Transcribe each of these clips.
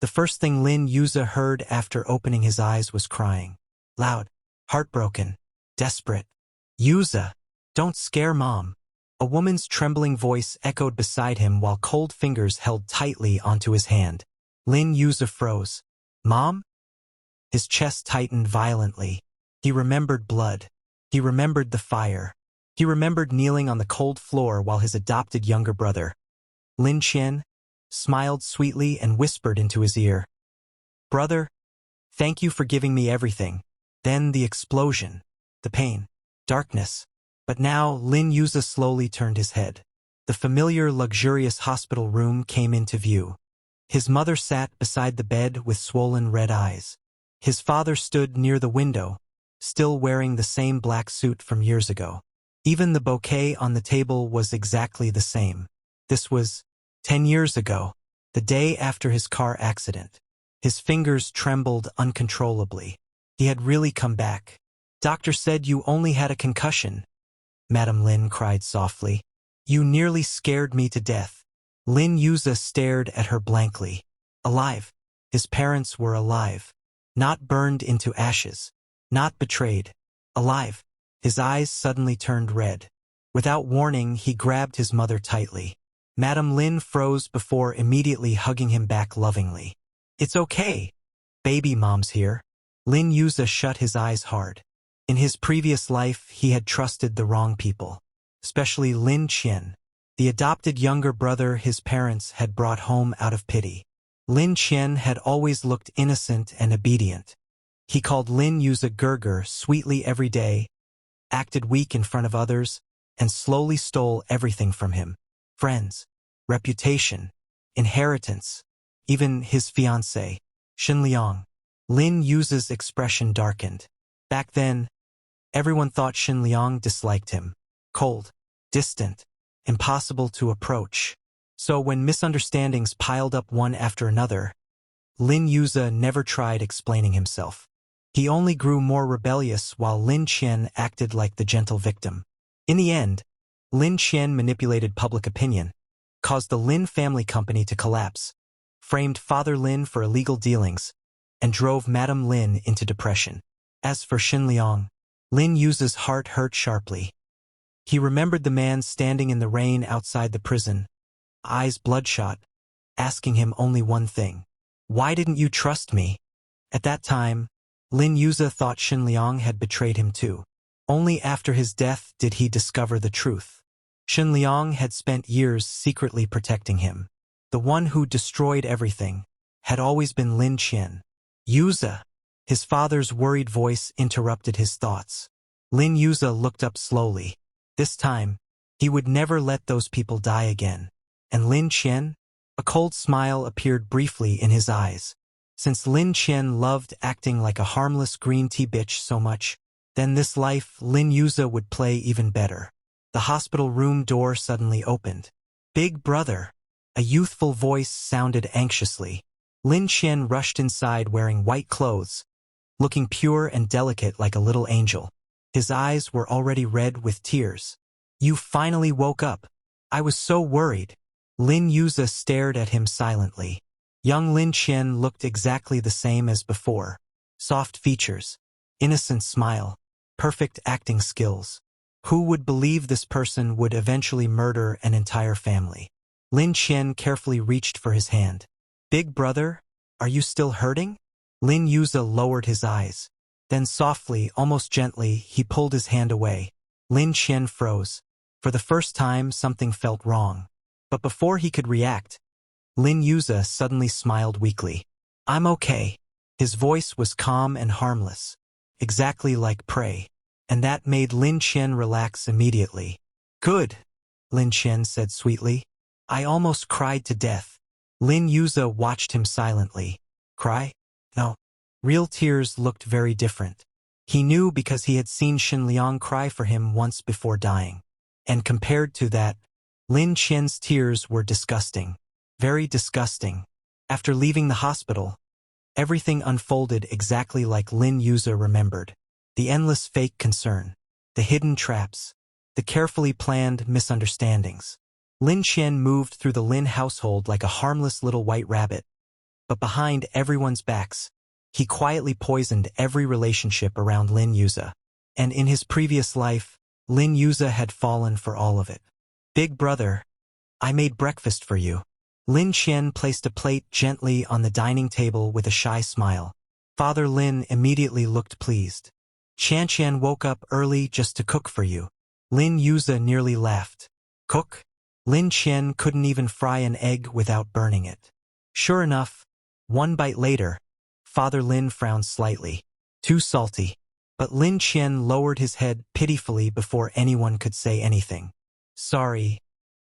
The first thing Lin Yuza heard after opening his eyes was crying. Loud, heartbroken, desperate. Yuza, don't scare Mom. A woman's trembling voice echoed beside him while cold fingers held tightly onto his hand. Lin Yuza froze. Mom? His chest tightened violently. He remembered blood. He remembered the fire. He remembered kneeling on the cold floor while his adopted younger brother, Lin Qian, smiled sweetly and whispered into his ear. Brother, thank you for giving me everything. Then the explosion, the pain, darkness. But now Lin Yuza slowly turned his head. The familiar, luxurious hospital room came into view. His mother sat beside the bed with swollen red eyes. His father stood near the window, still wearing the same black suit from years ago. Even the bouquet on the table was exactly the same. This was 10 years ago, the day after his car accident. His fingers trembled uncontrollably. He had really come back. Doctor said you only had a concussion. Madam Lin cried softly. You nearly scared me to death. Lin Yuza stared at her blankly. Alive. His parents were alive. Not burned into ashes. Not betrayed. Alive. His eyes suddenly turned red. Without warning, he grabbed his mother tightly. Madam Lin froze before immediately hugging him back lovingly. It's okay. Baby Mom's here. Lin Yuza shut his eyes hard. In his previous life, he had trusted the wrong people. Especially Lin Qian, the adopted younger brother his parents had brought home out of pity. Lin Qian had always looked innocent and obedient. He called Lin Yuza Gerger sweetly every day, acted weak in front of others, and slowly stole everything from him. Friends, reputation, inheritance, even his fiancée, Xin Liang. Lin Yuza's expression darkened. Back then, everyone thought Xin Liang disliked him. Cold, distant, impossible to approach. So when misunderstandings piled up one after another, Lin Yuza never tried explaining himself. He only grew more rebellious while Lin Qian acted like the gentle victim. In the end, Lin Qian manipulated public opinion, caused the Lin family company to collapse, framed Father Lin for illegal dealings, and drove Madame Lin into depression. As for Xin Liang, Lin Yuza's heart hurt sharply. He remembered the man standing in the rain outside the prison, eyes bloodshot, asking him only one thing. Why didn't you trust me? At that time, Lin Yuza thought Xin Liang had betrayed him too. Only after his death did he discover the truth. Xin Liang had spent years secretly protecting him. The one who destroyed everything had always been Lin Qian. Yuza! His father's worried voice interrupted his thoughts. Lin Yuza looked up slowly. This time, he would never let those people die again. And Lin Qian? A cold smile appeared briefly in his eyes. Since Lin Qian loved acting like a harmless green tea bitch so much, then this life Lin Yuza would play even better. The hospital room door suddenly opened. Big brother! A youthful voice sounded anxiously. Lin Qian rushed inside wearing white clothes, looking pure and delicate like a little angel. His eyes were already red with tears. You finally woke up. I was so worried. Lin Yuza stared at him silently. Young Lin Qian looked exactly the same as before. Soft features, innocent smile, perfect acting skills. Who would believe this person would eventually murder an entire family? Lin Qian carefully reached for his hand. Big brother, are you still hurting? Lin Yuza lowered his eyes. Then softly, almost gently, he pulled his hand away. Lin Qian froze. For the first time, something felt wrong. But before he could react, Lin Yuza suddenly smiled weakly. I'm okay. His voice was calm and harmless, exactly like prey. And that made Lin Qian relax immediately. Good, Lin Qian said sweetly. I almost cried to death. Lin Yuza watched him silently. Cry? No. Real tears looked very different. He knew because he had seen Xin Liang cry for him once before dying. And compared to that, Lin Qian's tears were disgusting. Very disgusting. After leaving the hospital, everything unfolded exactly like Lin Yuza remembered. The endless fake concern, the hidden traps, the carefully planned misunderstandings. Lin Qian moved through the Lin household like a harmless little white rabbit, but behind everyone's backs, he quietly poisoned every relationship around Lin Yuza. And in his previous life, Lin Yuza had fallen for all of it. Big brother, I made breakfast for you. Lin Qian placed a plate gently on the dining table with a shy smile. Father Lin immediately looked pleased. Qian woke up early just to cook for you. Lin Yuza nearly laughed. Cook? Lin Qian couldn't even fry an egg without burning it. Sure enough, one bite later, Father Lin frowned slightly. Too salty. But Lin Qian lowered his head pitifully before anyone could say anything. Sorry.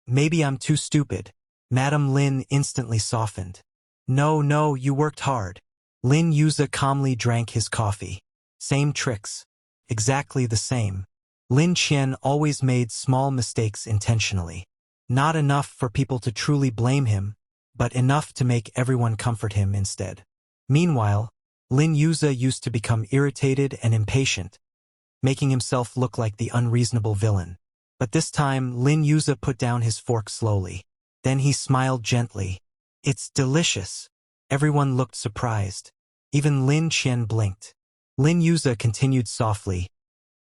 Maybe I'm too stupid. Madame Lin instantly softened. No, you worked hard. Lin Yuza calmly drank his coffee. Same tricks. Exactly the same. Lin Qian always made small mistakes intentionally. Not enough for people to truly blame him, but enough to make everyone comfort him instead. Meanwhile, Lin Yuza used to become irritated and impatient, making himself look like the unreasonable villain. But this time, Lin Yuza put down his fork slowly. Then he smiled gently. It's delicious. Everyone looked surprised. Even Lin Qian blinked. Lin Yuza continued softly.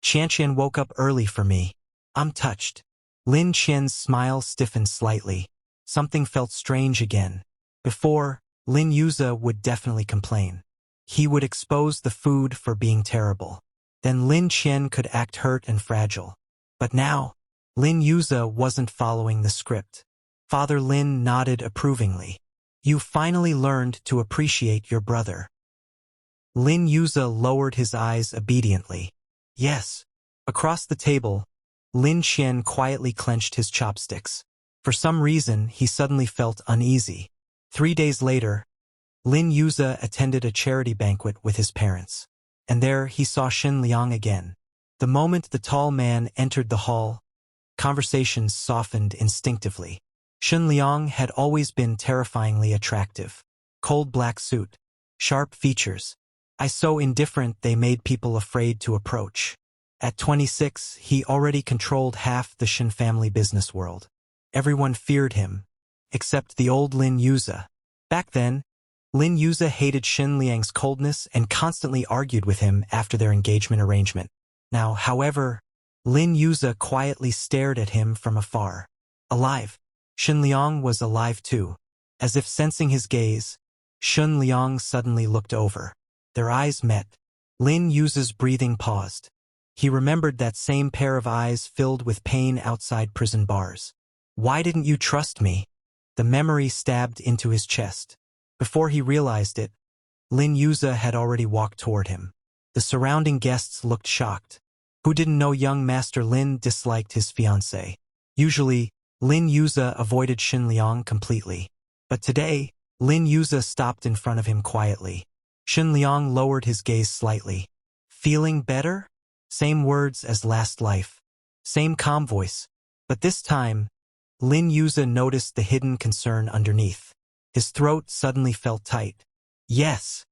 Qian woke up early for me. I'm touched. Lin Qian's smile stiffened slightly. Something felt strange again. Before, Lin Yuza would definitely complain. He would expose the food for being terrible. Then Lin Qian could act hurt and fragile. But now, Lin Yuza wasn't following the script. Father Lin nodded approvingly. You finally learned to appreciate your brother. Lin Yuza lowered his eyes obediently. Yes. Across the table, Lin Qian quietly clenched his chopsticks. For some reason, he suddenly felt uneasy. 3 days later, Lin Yuza attended a charity banquet with his parents. And there he saw Xin Liang again. The moment the tall man entered the hall, conversations softened instinctively. Xin Liang had always been terrifyingly attractive. Cold black suit, sharp features. So indifferent they made people afraid to approach. At 26, he already controlled half the Xin family business world. Everyone feared him, except the old Lin Yuza. Back then, Lin Yuza hated Xin Liang's coldness and constantly argued with him after their engagement arrangement. Now, however, Lin Yuza quietly stared at him from afar. Alive. Xin Liang was alive too. As if sensing his gaze, Xin Liang suddenly looked over. Their eyes met. Lin Yuza's breathing paused. He remembered that same pair of eyes filled with pain outside prison bars. Why didn't you trust me? The memory stabbed into his chest. Before he realized it, Lin Yuza had already walked toward him. The surrounding guests looked shocked. Who didn't know young Master Lin disliked his fiancée? Usually, Lin Yuza avoided Xin Liang completely. But today, Lin Yuza stopped in front of him quietly. Xin Liang lowered his gaze slightly. Feeling better? Same words as last life. Same calm voice. But this time, Lin Yuza noticed the hidden concern underneath. His throat suddenly felt tight. Yes.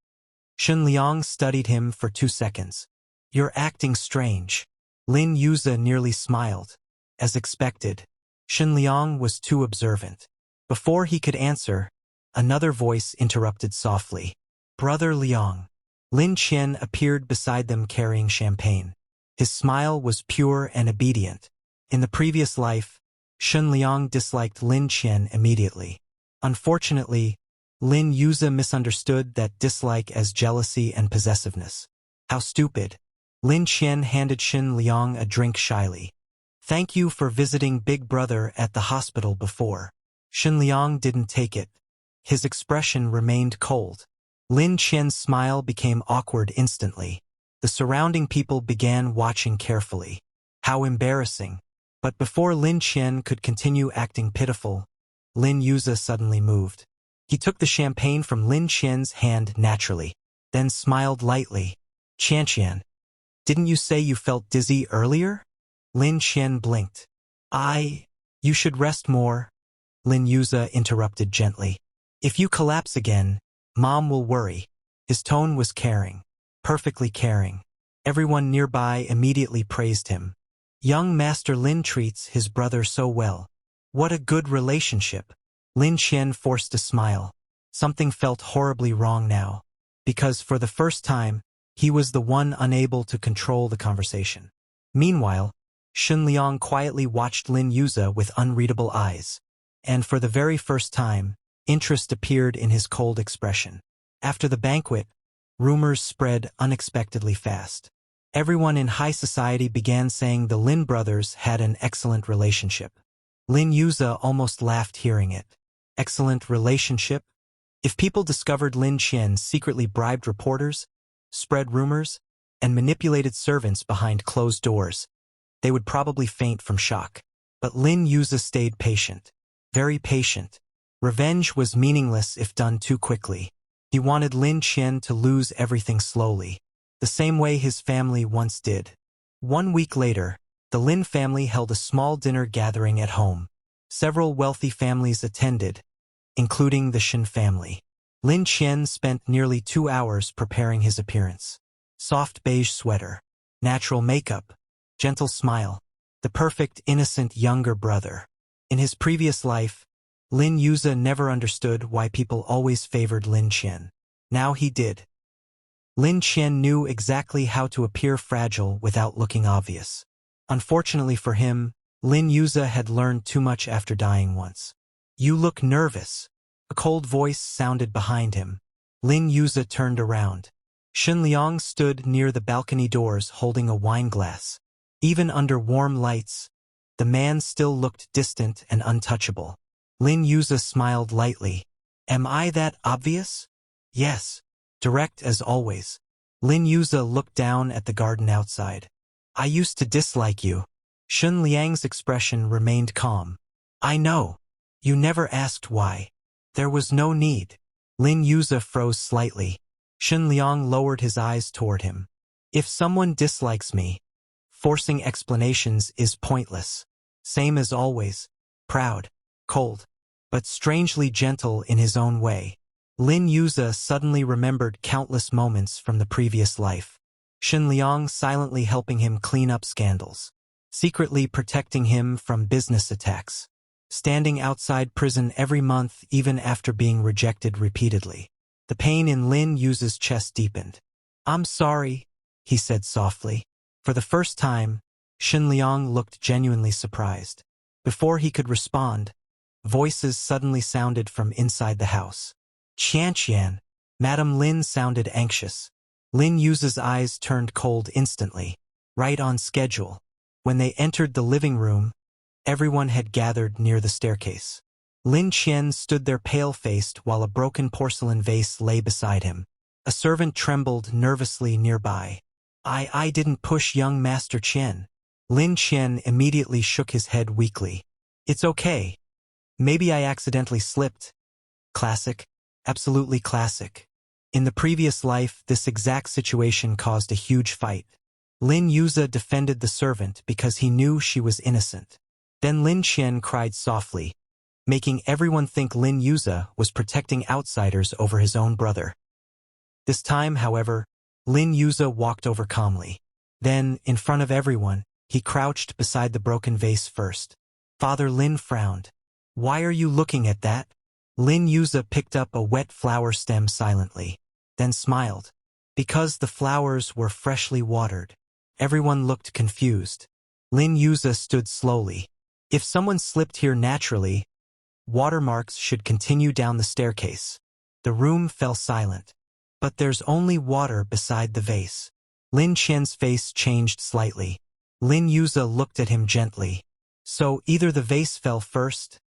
Xin Liang studied him for 2 seconds. You're acting strange. Lin Yuza nearly smiled. As expected, Xin Liang was too observant. Before he could answer, another voice interrupted softly. Brother Liang. Lin Qian appeared beside them carrying champagne. His smile was pure and obedient. In the previous life, Xin Liang disliked Lin Qian immediately. Unfortunately, Lin Yuza misunderstood that dislike as jealousy and possessiveness. How stupid. Lin Qian handed Xin Liang a drink shyly. Thank you for visiting Big Brother at the hospital before. Xin Liang didn't take it. His expression remained cold. Lin Qian's smile became awkward instantly. The surrounding people began watching carefully. How embarrassing. But before Lin Qian could continue acting pitiful, Lin Yuza suddenly moved. He took the champagne from Lin Qian's hand naturally, then smiled lightly. Qian, didn't you say you felt dizzy earlier? Lin Qian blinked. You should rest more, Lin Yuza interrupted gently. If you collapse again, Mom will worry. His tone was caring. Perfectly caring. Everyone nearby immediately praised him. Young Master Lin treats his brother so well. What a good relationship. Lin Qian forced a smile. Something felt horribly wrong now, because for the first time, he was the one unable to control the conversation. Meanwhile, Shunliang quietly watched Lin Yuze with unreadable eyes, and for the very first time, interest appeared in his cold expression. After the banquet, rumors spread unexpectedly fast. Everyone in high society began saying the Lin brothers had an excellent relationship. Lin Yuze almost laughed hearing it. Excellent relationship? If people discovered Lin Qian secretly bribed reporters, spread rumors, and manipulated servants behind closed doors, they would probably faint from shock. But Lin Yuze stayed patient. Very patient. Revenge was meaningless if done too quickly. He wanted Lin Qian to lose everything slowly, the same way his family once did. 1 week later, the Lin family held a small dinner gathering at home. Several wealthy families attended, including the Shen family. Lin Qian spent nearly 2 hours preparing his appearance. Soft beige sweater, natural makeup, gentle smile, the perfect innocent younger brother. In his previous life, Lin Yuze never understood why people always favored Lin Qian. Now he did. Lin Qian knew exactly how to appear fragile without looking obvious. Unfortunately for him, Lin Yuze had learned too much after dying once. "You look nervous." A cold voice sounded behind him. Lin Yuze turned around. Shunliang stood near the balcony doors holding a wine glass. Even under warm lights, the man still looked distant and untouchable. Lin Yuze smiled lightly. "Am I that obvious?" "Yes." Direct as always. Lin Yuze looked down at the garden outside. "I used to dislike you." Shun Liang's expression remained calm. "I know. You never asked why. There was no need." Lin Yuze froze slightly. Shun Liang lowered his eyes toward him. "If someone dislikes me, forcing explanations is pointless. Same as always. Proud, cold, but strangely gentle in his own way." Lin Yuze suddenly remembered countless moments from the previous life. Shun Liang silently helping him clean up scandals, secretly protecting him from business attacks, standing outside prison every month even after being rejected repeatedly. The pain in Lin Yuze's chest deepened. "I'm sorry," he said softly. For the first time, Shun Liang looked genuinely surprised. Before he could respond, voices suddenly sounded from inside the house. "Qian." Madame Lin sounded anxious. Lin Yuze's eyes turned cold instantly. Right on schedule. When they entered the living room, everyone had gathered near the staircase. Lin Qian stood there pale-faced while a broken porcelain vase lay beside him. A servant trembled nervously nearby. I didn't push young Master Qian." Lin Qian immediately shook his head weakly. "It's okay. Maybe I accidentally slipped." Classic. Absolutely classic. In the previous life, this exact situation caused a huge fight. Lin Yuze defended the servant because he knew she was innocent. Then Lin Qian cried softly, making everyone think Lin Yuze was protecting outsiders over his own brother. This time, however, Lin Yuze walked over calmly. Then, in front of everyone, he crouched beside the broken vase first. Father Lin frowned. "Why are you looking at that?" Lin Yuze picked up a wet flower stem silently, then smiled. Because the flowers were freshly watered. Everyone looked confused. Lin Yuze stood slowly. If someone slipped here naturally, watermarks should continue down the staircase. The room fell silent. But there's only water beside the vase. Lin Qian's face changed slightly. Lin Yuze looked at him gently. "So either the vase fell first,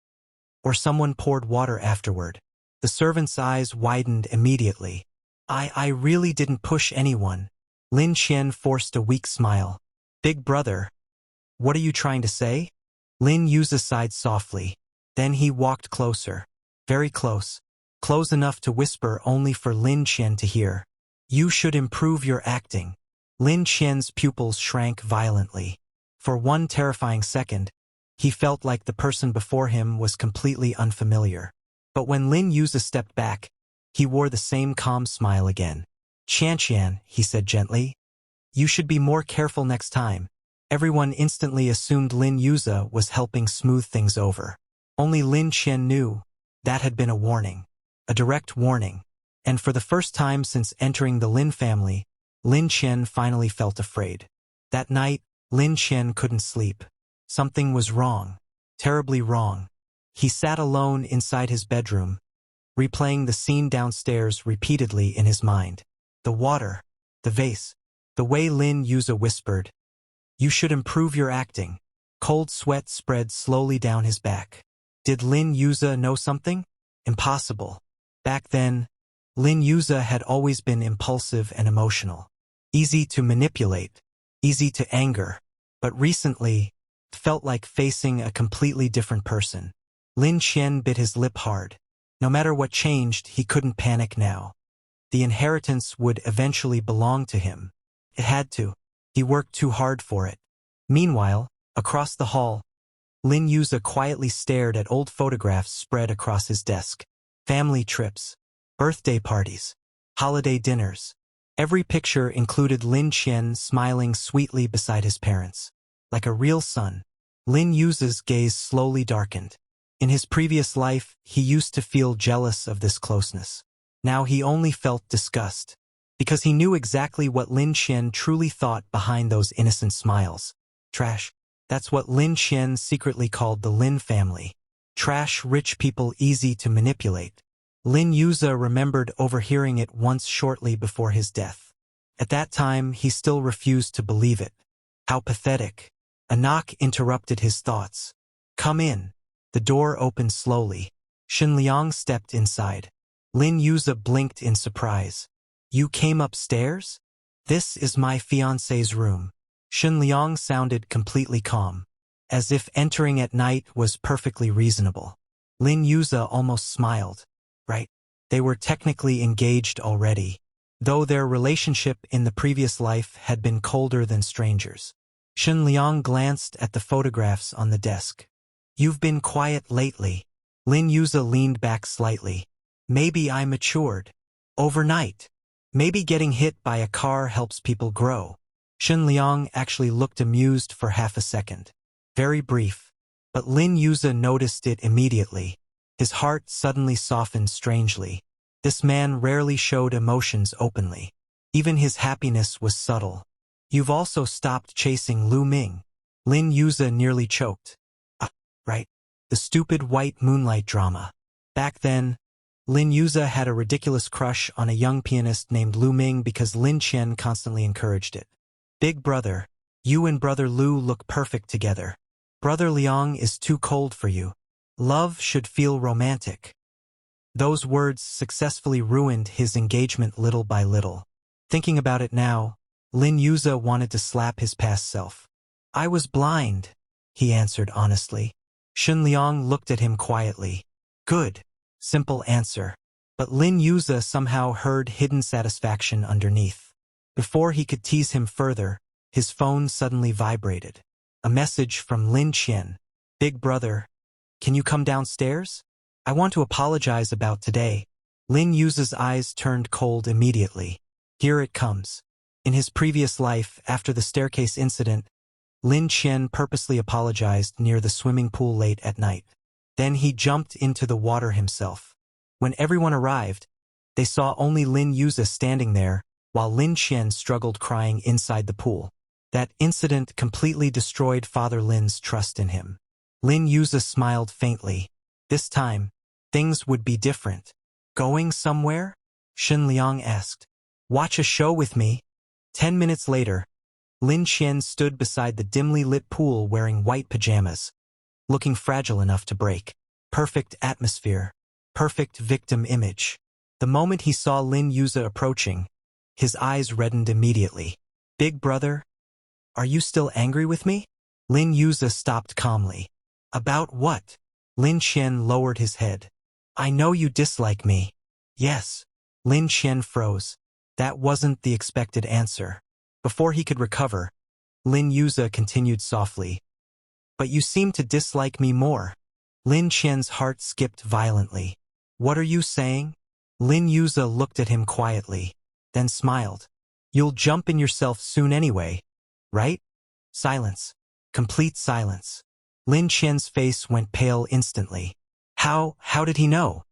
or someone poured water afterward." The servant's eyes widened immediately. I really didn't push anyone." Lin Qian forced a weak smile. "Big brother, what are you trying to say?" Lin Yuze sighed softly. Then he walked closer. Very close. Close enough to whisper only for Lin Qian to hear. "You should improve your acting." Lin Qian's pupils shrank violently. For one terrifying second, he felt like the person before him was completely unfamiliar. But when Lin Yuze stepped back, he wore the same calm smile again. "Qian," he said gently. "You should be more careful next time." Everyone instantly assumed Lin Yuze was helping smooth things over. Only Lin Qian knew that had been a warning. a direct warning. And for the first time since entering the Lin family, Lin Qian finally felt afraid. That night, Lin Qian couldn't sleep. Something was wrong. Terribly wrong. He sat alone inside his bedroom, replaying the scene downstairs repeatedly in his mind. The water, the vase, the way Lin Yuza whispered, "You should improve your acting." Cold sweat spread slowly down his back. Did Lin Yuza know something? Impossible. Back then, Lin Yuza had always been impulsive and emotional. Easy to manipulate, easy to anger. But recently, it felt like facing a completely different person. Lin Qian bit his lip hard. No matter what changed, he couldn't panic now. The inheritance would eventually belong to him. It had to. He worked too hard for it. Meanwhile, across the hall, Lin Yuza quietly stared at old photographs spread across his desk. Family trips, birthday parties, holiday dinners. Every picture included Lin Qian smiling sweetly beside his parents. Like a real son. Lin Yuza's gaze slowly darkened. In his previous life, he used to feel jealous of this closeness. Now he only felt disgust, because he knew exactly what Lin Qian truly thought behind those innocent smiles. Trash. That's what Lin Qian secretly called the Lin family. Trash rich people easy to manipulate. Lin Yuza remembered overhearing it once shortly before his death. At that time, he still refused to believe it. How pathetic. A knock interrupted his thoughts. "Come in." The door opened slowly. Shen Liang stepped inside. Lin Yuza blinked in surprise. "You came upstairs? This is my fiancé's room." Shen Liang sounded completely calm, as if entering at night was perfectly reasonable. Lin Yuza almost smiled. Right. They were technically engaged already, though their relationship in the previous life had been colder than strangers. Shen Liang glanced at the photographs on the desk. "You've been quiet lately." Lin Yuza leaned back slightly. "Maybe I matured. Overnight. Maybe getting hit by a car helps people grow." Shen Liang actually looked amused for half a second. Very brief. But Lin Yuza noticed it immediately. His heart suddenly softened strangely. This man rarely showed emotions openly. Even his happiness was subtle. "You've also stopped chasing Lu Ming." Lin Yuza nearly choked. Right. The stupid white moonlight drama. Back then, Lin Yuza had a ridiculous crush on a young pianist named Lu Ming because Lin Qian constantly encouraged it. "Big brother, you and brother Lu look perfect together. Brother Liang is too cold for you. Love should feel romantic." Those words successfully ruined his engagement little by little. Thinking about it now, Lin Yuza wanted to slap his past self. "I was blind," he answered honestly. Shen Liang looked at him quietly. Good. Simple answer. But Lin Yuza somehow heard hidden satisfaction underneath. Before he could tease him further, his phone suddenly vibrated. A message from Lin Qian. "Big brother, can you come downstairs? I want to apologize about today." Lin Yuza's eyes turned cold immediately. Here it comes. In his previous life, after the staircase incident, Lin Qian purposely apologized near the swimming pool late at night. Then he jumped into the water himself. When everyone arrived, they saw only Lin Yuza standing there, while Lin Qian struggled crying inside the pool. That incident completely destroyed Father Lin's trust in him. Lin Yuza smiled faintly. This time, things would be different. "Going somewhere?" Shen Liang asked. "Watch a show with me." 10 minutes later, Lin Qian stood beside the dimly lit pool wearing white pajamas, looking fragile enough to break. Perfect atmosphere. Perfect victim image. The moment he saw Lin Yuza approaching, his eyes reddened immediately. "Big brother, are you still angry with me?" Lin Yuza stopped calmly. "About what?" Lin Qian lowered his head. "I know you dislike me." "Yes." Lin Qian froze. That wasn't the expected answer. Before he could recover, Lin Yuza continued softly. "But you seem to dislike me more." Lin Qian's heart skipped violently. "What are you saying?" Lin Yuza looked at him quietly, then smiled. "You'll jump in yourself soon anyway, right?" Silence. Complete silence. Lin Qian's face went pale instantly. How did he know?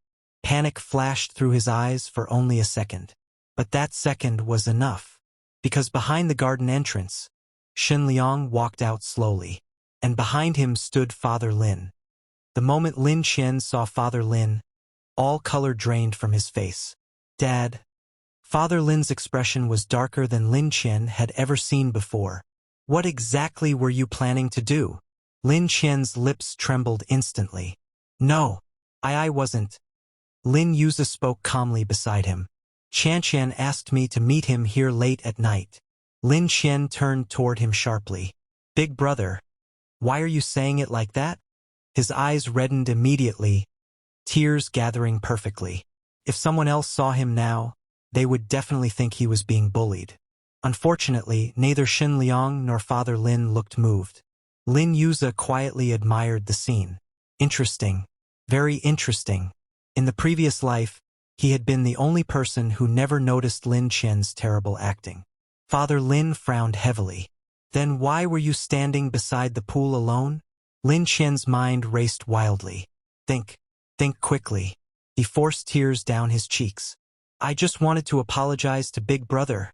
Panic flashed through his eyes for only a second. But that second was enough. Because behind the garden entrance, Shen Liang walked out slowly. And behind him stood Father Lin. The moment Lin Qian saw Father Lin, all color drained from his face. "Dad." Father Lin's expression was darker than Lin Qian had ever seen before. "What exactly were you planning to do?" Lin Qian's lips trembled instantly. "No, I wasn't." Lin Yuza spoke calmly beside him. "Qian asked me to meet him here late at night." Lin Qian turned toward him sharply. "Big brother, why are you saying it like that?" His eyes reddened immediately, tears gathering perfectly. If someone else saw him now, they would definitely think he was being bullied. Unfortunately, neither Shen Liang nor Father Lin looked moved. Lin Yuza quietly admired the scene. Interesting. Very interesting. In the previous life, he had been the only person who never noticed Lin Qian's terrible acting. Father Lin frowned heavily. "Then why were you standing beside the pool alone?" Lin Qian's mind raced wildly. Think quickly." He forced tears down his cheeks. "I just wanted to apologize to Big Brother."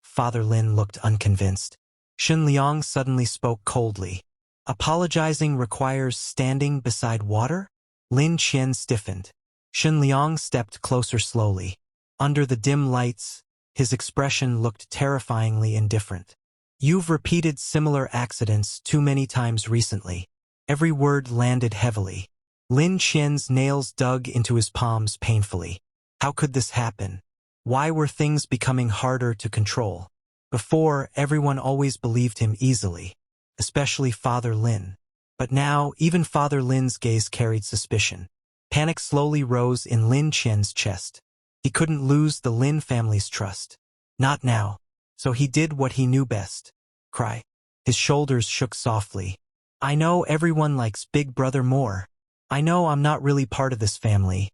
Father Lin looked unconvinced. Shen Liang suddenly spoke coldly. "Apologizing requires standing beside water?" Lin Qian stiffened. Shen Liang stepped closer slowly. Under the dim lights, his expression looked terrifyingly indifferent. "You've repeated similar accidents too many times recently." Every word landed heavily. Lin Qian's nails dug into his palms painfully. How could this happen? Why were things becoming harder to control? Before, everyone always believed him easily, especially Father Lin. But now, even Father Lin's gaze carried suspicion. Panic slowly rose in Lin Qian's chest. He couldn't lose the Lin family's trust. Not now. So he did what he knew best. Cry. His shoulders shook softly. "I know everyone likes Big Brother more. I know I'm not really part of this family."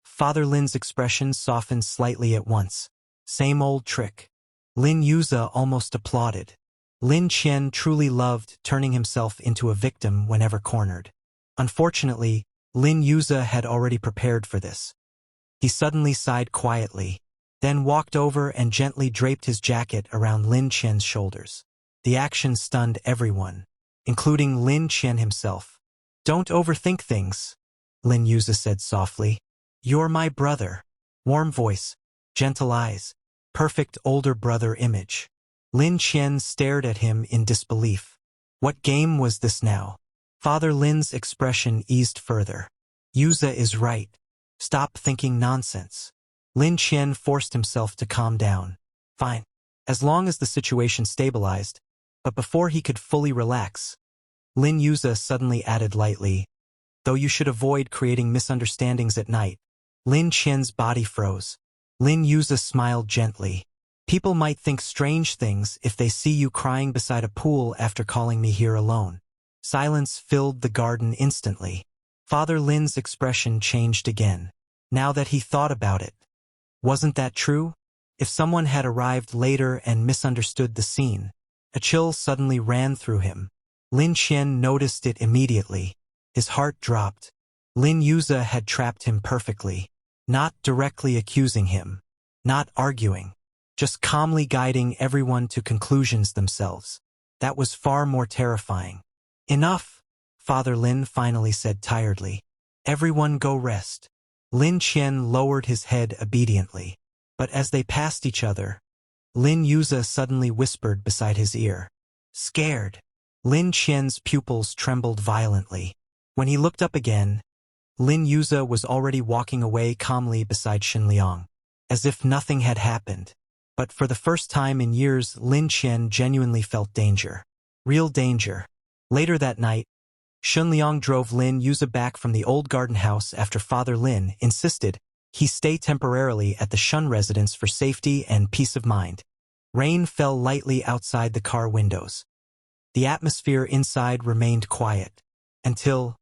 Father Lin's expression softened slightly at once. Same old trick. Lin Yuza almost applauded. Lin Qian truly loved turning himself into a victim whenever cornered. Unfortunately, Lin Yuza had already prepared for this. He suddenly sighed quietly, then walked over and gently draped his jacket around Lin Qian's shoulders. The action stunned everyone, including Lin Qian himself. "Don't overthink things," Lin Yuza said softly. "You're my brother." Warm voice, gentle eyes, perfect older brother image. Lin Qian stared at him in disbelief. What game was this now? Father Lin's expression eased further. "Yuza is right. Stop thinking nonsense." Lin Qian forced himself to calm down. "Fine. As long as the situation stabilized." But before he could fully relax, Lin Yuza suddenly added lightly, "Though you should avoid creating misunderstandings at night." Lin Qian's body froze. Lin Yuza smiled gently. "People might think strange things if they see you crying beside a pool after calling me here alone." Silence filled the garden instantly. Father Lin's expression changed again. Now that he thought about it. Wasn't that true? If someone had arrived later and misunderstood the scene, a chill suddenly ran through him. Lin Qian noticed it immediately. His heart dropped. Lin Yuza had trapped him perfectly. Not directly accusing him. Not arguing. Just calmly guiding everyone to conclusions themselves. That was far more terrifying. "Enough," Father Lin finally said tiredly. "Everyone go rest." Lin Qian lowered his head obediently. But as they passed each other, Lin Yuza suddenly whispered beside his ear. "Scared." Lin Qian's pupils trembled violently. When he looked up again, Lin Yuza was already walking away calmly beside Shen Liang, as if nothing had happened. But for the first time in years, Lin Qian genuinely felt danger. Real danger. Later that night, Shen Liang drove Lin Yuza back from the old garden house after Father Lin insisted he stay temporarily at the Shun residence for safety and peace of mind. Rain fell lightly outside the car windows. The atmosphere inside remained quiet. Until,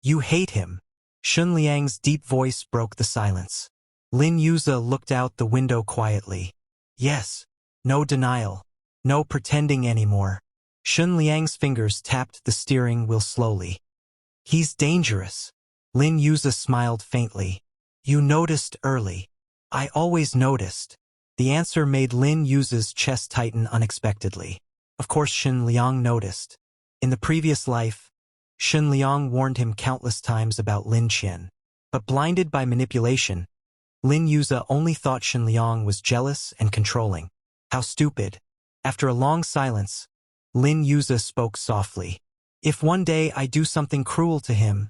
"You hate him." Shun Liang's deep voice broke the silence. Lin Yuza looked out the window quietly. Yes. No denial. No pretending anymore. Shun Liang's fingers tapped the steering wheel slowly. "He's dangerous." Lin Yuza smiled faintly. You noticed early. I always noticed. The answer made Lin Yu's chest tighten unexpectedly. Of course Shen Liang noticed. In the previous life, Shen Liang warned him countless times about Lin Qian. But blinded by manipulation, Lin Yu only thought Shen Liang was jealous and controlling. How stupid. After a long silence, Lin Yu spoke softly. If one day I do something cruel to him,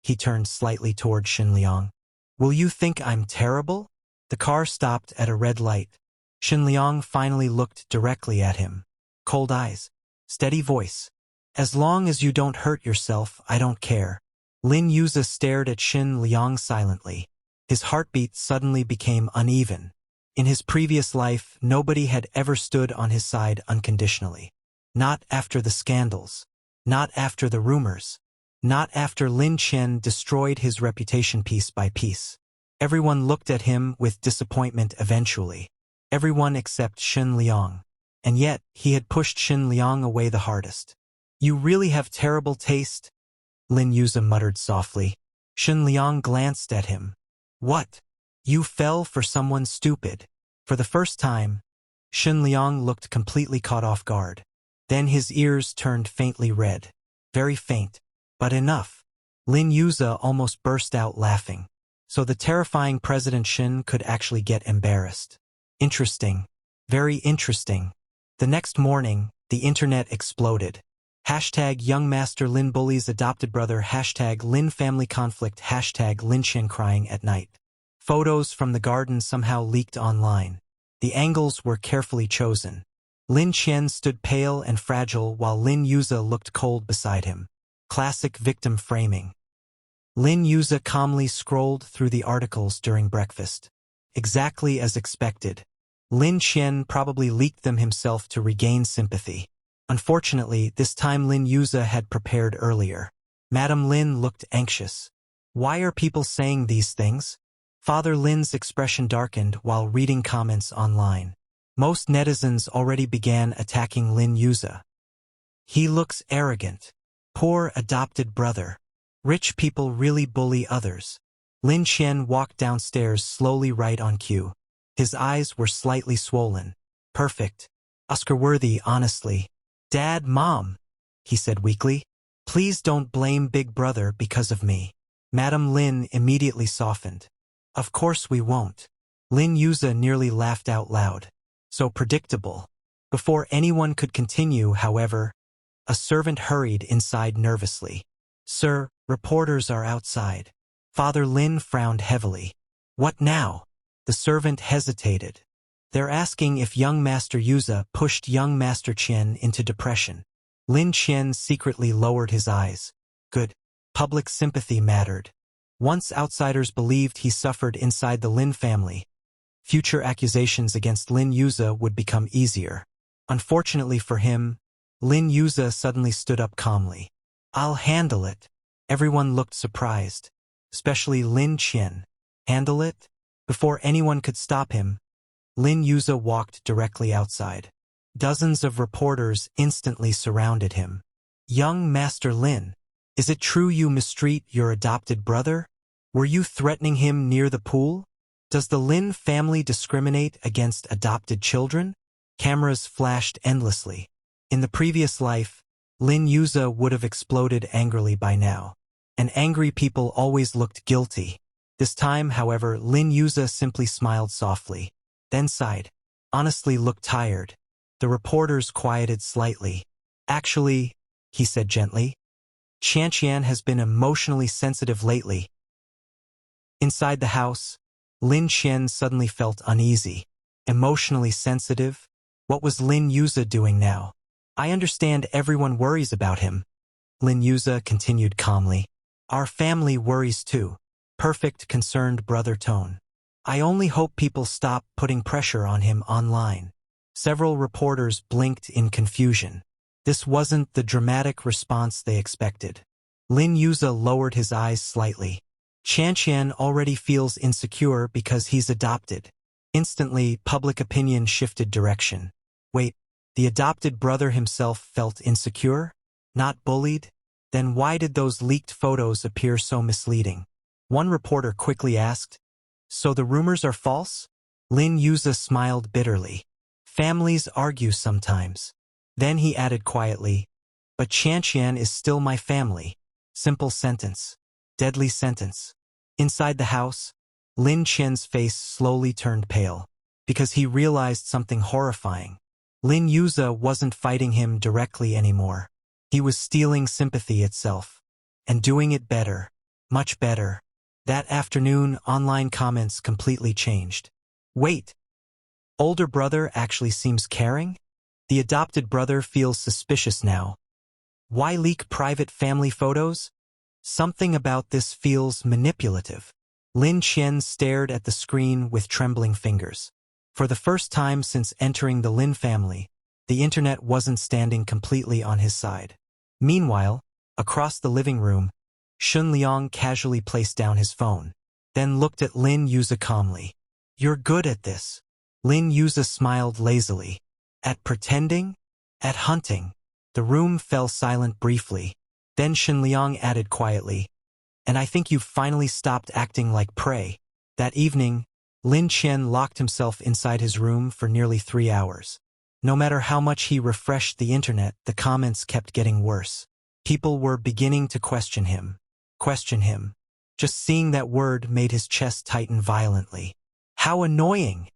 he turned slightly toward Shen Liang. Will you think I'm terrible? The car stopped at a red light. Shen Liang finally looked directly at him. Cold eyes. Steady voice. As long as you don't hurt yourself, I don't care. Lin Yu stared at Shen Liang silently. His heartbeat suddenly became uneven. In his previous life, nobody had ever stood on his side unconditionally. Not after the scandals. Not after the rumors. Not after Lin Qian destroyed his reputation piece by piece. Everyone looked at him with disappointment eventually. Everyone except Shen Liang. And yet, he had pushed Shen Liang away the hardest. You really have terrible taste, Lin Yu muttered softly. Shen Liang glanced at him. What? You fell for someone stupid. For the first time, Shen Liang looked completely caught off guard. Then his ears turned faintly red. Very faint. But enough. Lin Yu almost burst out laughing. So the terrifying President Shen could actually get embarrassed. Interesting. Very interesting. The next morning, the internet exploded. Hashtag Young Master Lin bullies adopted brother. Hashtag Lin family conflict. Hashtag Lin Qian crying at night. Photos from the garden somehow leaked online. The angles were carefully chosen. Lin Qian stood pale and fragile while Lin Yu looked cold beside him. Classic victim framing. Lin Yu calmly scrolled through the articles during breakfast. Exactly as expected. Lin Qian probably leaked them himself to regain sympathy. Unfortunately, this time Lin Yu had prepared earlier. Madam Lin looked anxious. Why are people saying these things? Father Lin's expression darkened while reading comments online. Most netizens already began attacking Lin Yu. He looks arrogant. Poor adopted brother. Rich people really bully others. Lin Qian walked downstairs slowly right on cue. His eyes were slightly swollen. Perfect. Oscar-worthy, honestly. Dad, Mom, he said weakly. Please don't blame Big Brother because of me. Madam Lin immediately softened. Of course we won't. Lin Yu nearly laughed out loud. So predictable. Before anyone could continue, however, a servant hurried inside nervously. Sir, reporters are outside. Father Lin frowned heavily. What now? The servant hesitated. They're asking if young Master Yu pushed young Master Qian into depression. Lin Qian secretly lowered his eyes. Good. Public sympathy mattered. Once outsiders believed he suffered inside the Lin family, future accusations against Lin Yu would become easier. Unfortunately for him, Lin Yu suddenly stood up calmly. I'll handle it. Everyone looked surprised. Especially Lin Qian. Handle it? Before anyone could stop him, Lin Yu walked directly outside. Dozens of reporters instantly surrounded him. Young Master Lin, is it true you mistreat your adopted brother? Were you threatening him near the pool? Does the Lin family discriminate against adopted children? Cameras flashed endlessly. In the previous life, Lin Yu would have exploded angrily by now. And angry people always looked guilty. This time, however, Lin Yu simply smiled softly. Then sighed. Honestly looked tired. The reporters quieted slightly. Actually, he said gently, Qian has been emotionally sensitive lately. Inside the house, Lin Qian suddenly felt uneasy. Emotionally sensitive? What was Lin Yu doing now? I understand everyone worries about him. Lin Yu continued calmly. Our family worries too. Perfect concerned brother tone. I only hope people stop putting pressure on him online. Several reporters blinked in confusion. This wasn't the dramatic response they expected. Lin Yu lowered his eyes slightly. Qian already feels insecure because he's adopted. Instantly, public opinion shifted direction. Wait, the adopted brother himself felt insecure? Not bullied? Then why did those leaked photos appear so misleading? One reporter quickly asked, "So the rumors are false?" Lin Yuza smiled bitterly. "Families argue sometimes." Then he added quietly, "But Qianqian is still my family." Simple sentence. Deadly sentence. Inside the house, Lin Qian's face slowly turned pale, because he realized something horrifying. Lin Yuza wasn't fighting him directly anymore. He was stealing sympathy itself. And doing it better. Much better. That afternoon, online comments completely changed. Wait. Older brother actually seems caring? The adopted brother feels suspicious now. Why leak private family photos? Something about this feels manipulative. Lin Qian stared at the screen with trembling fingers. For the first time since entering the Lin family, the internet wasn't standing completely on his side. Meanwhile, across the living room, Shun Liang casually placed down his phone, then looked at Lin Yuza calmly. "You're good at this." Lin Yuza smiled lazily. "At pretending? At hunting?" The room fell silent briefly. Then Shun Liang added quietly, "And I think you've finally stopped acting like prey." That evening, Lin Qian locked himself inside his room for nearly 3 hours. No matter how much he refreshed the internet, the comments kept getting worse. People were beginning to question him. Question him. Just seeing that word made his chest tighten violently. "How annoying!"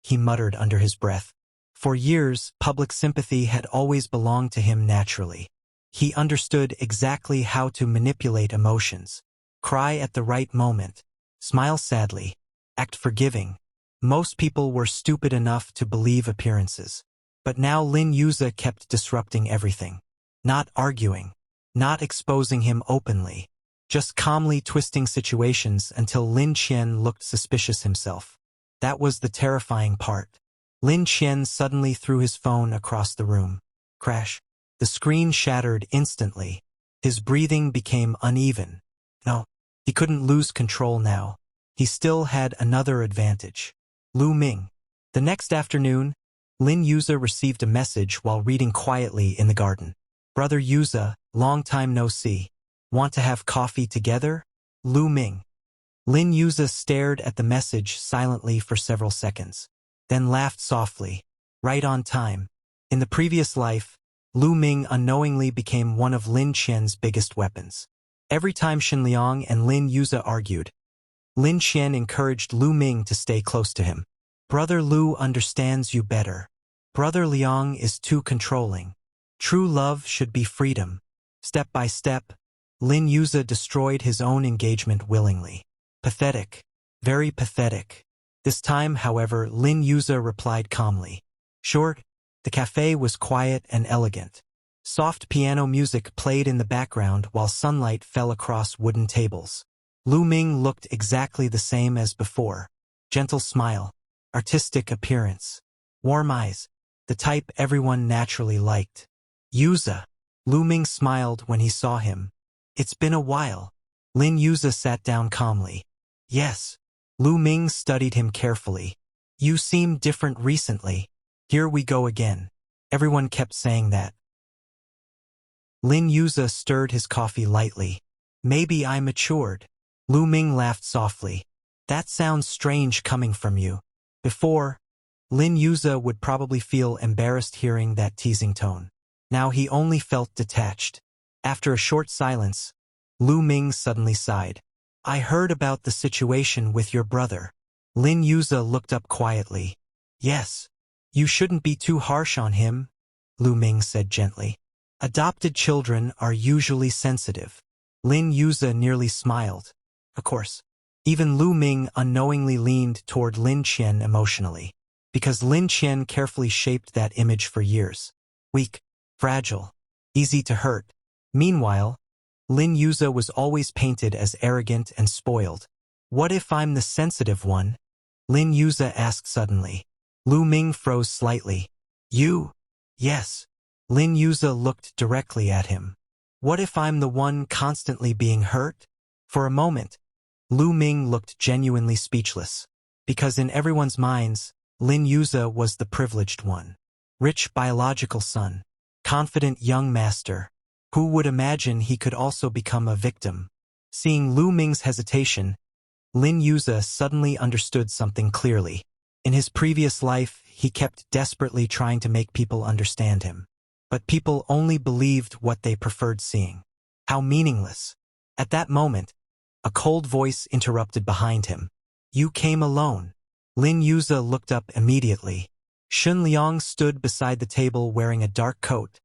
he muttered under his breath. For years, public sympathy had always belonged to him naturally. He understood exactly how to manipulate emotions. Cry at the right moment. Smile sadly. Act forgiving. Most people were stupid enough to believe appearances. But now Lin Yuza kept disrupting everything. Not arguing. Not exposing him openly. Just calmly twisting situations until Lin Qian looked suspicious himself. That was the terrifying part. Lin Qian suddenly threw his phone across the room. Crash. The screen shattered instantly. His breathing became uneven. No, he couldn't lose control now. He still had another advantage. Lu Ming. The next afternoon, Lin Yuza received a message while reading quietly in the garden. "Brother Yuza, long time no see. Want to have coffee together? Lu Ming." Lin Yuza stared at the message silently for several seconds, then laughed softly. Right on time. In the previous life, Lu Ming unknowingly became one of Lin Qian's biggest weapons. Every time Shen Liang and Lin Yuza argued, Lin Qian encouraged Lu Ming to stay close to him. "Brother Lu understands you better. Brother Liang is too controlling. True love should be freedom." Step by step, Lin Yuza destroyed his own engagement willingly. Pathetic. Very pathetic. This time, however, Lin Yuza replied calmly. Short. The cafe was quiet and elegant. Soft piano music played in the background while sunlight fell across wooden tables. Lu Ming looked exactly the same as before. Gentle smile. Artistic appearance. Warm eyes. The type everyone naturally liked. "Yuza." Lu Ming smiled when he saw him. "It's been a while." Lin Yuza sat down calmly. "Yes." Lu Ming studied him carefully. "You seem different recently." "Here we go again." Everyone kept saying that. Lin Yuza stirred his coffee lightly. "Maybe I matured." Lu Ming laughed softly. "That sounds strange coming from you." Before, Lin Yuza would probably feel embarrassed hearing that teasing tone. Now he only felt detached. After a short silence, Lu Ming suddenly sighed. "I heard about the situation with your brother." Lin Yuza looked up quietly. "Yes. You shouldn't be too harsh on him," Lu Ming said gently. "Adopted children are usually sensitive." Lin Yuza nearly smiled. Of course. Even Lu Ming unknowingly leaned toward Lin Qian emotionally, because Lin Qian carefully shaped that image for years. Weak, fragile, easy to hurt. Meanwhile, Lin Yuza was always painted as arrogant and spoiled. "What if I'm the sensitive one?" Lin Yuza asked suddenly. Lu Ming froze slightly. "You?" "Yes." Lin Yuza looked directly at him. "What if I'm the one constantly being hurt?" For a moment, Lu Ming looked genuinely speechless. Because in everyone's minds, Lin Yuza was the privileged one. Rich biological son. Confident young master. Who would imagine he could also become a victim? Seeing Lu Ming's hesitation, Lin Yuze suddenly understood something clearly. In his previous life, he kept desperately trying to make people understand him. But people only believed what they preferred seeing. How meaningless. At that moment, a cold voice interrupted behind him. You came alone. Lin Yuze looked up immediately. Shun Liang stood beside the table wearing a dark coat,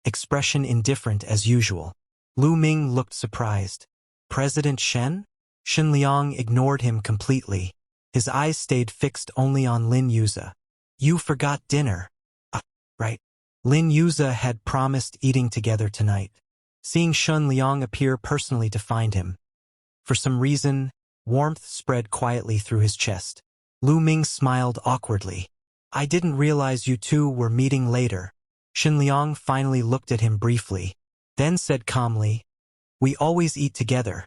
expression indifferent as usual. Lu Ming looked surprised. President Shen? Shun Liang ignored him completely. His eyes stayed fixed only on Lin Yuze. You forgot dinner. Right. Lin Yuze had promised eating together tonight. Seeing Shun Liang appear personally to find him, for some reason, warmth spread quietly through his chest. Lu Ming smiled awkwardly. I didn't realize you two were meeting later. Shun Liang finally looked at him briefly, then said calmly, we always eat together.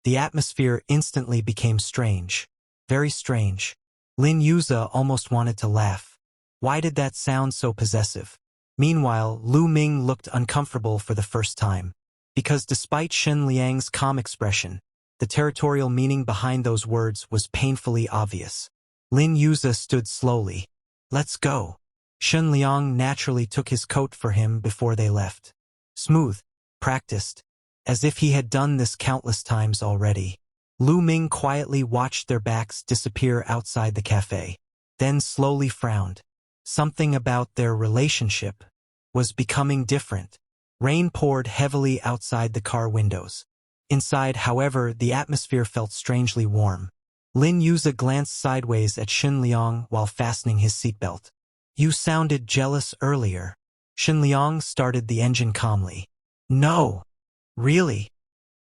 The atmosphere instantly became strange. Very strange. Lin Yuze almost wanted to laugh. Why did that sound so possessive? Meanwhile, Lu Ming looked uncomfortable for the first time. Because despite Shen Liang's calm expression, the territorial meaning behind those words was painfully obvious. Lin Yuze stood slowly. Let's go. Shen Liang naturally took his coat for him before they left. Smooth, practiced, as if he had done this countless times already. Lu Ming quietly watched their backs disappear outside the cafe, then slowly frowned. Something about their relationship was becoming different. Rain poured heavily outside the car windows. Inside, however, the atmosphere felt strangely warm. Lin Yuze glanced sideways at Shen Liang while fastening his seatbelt. You sounded jealous earlier. Shen Liang started the engine calmly. No. Really?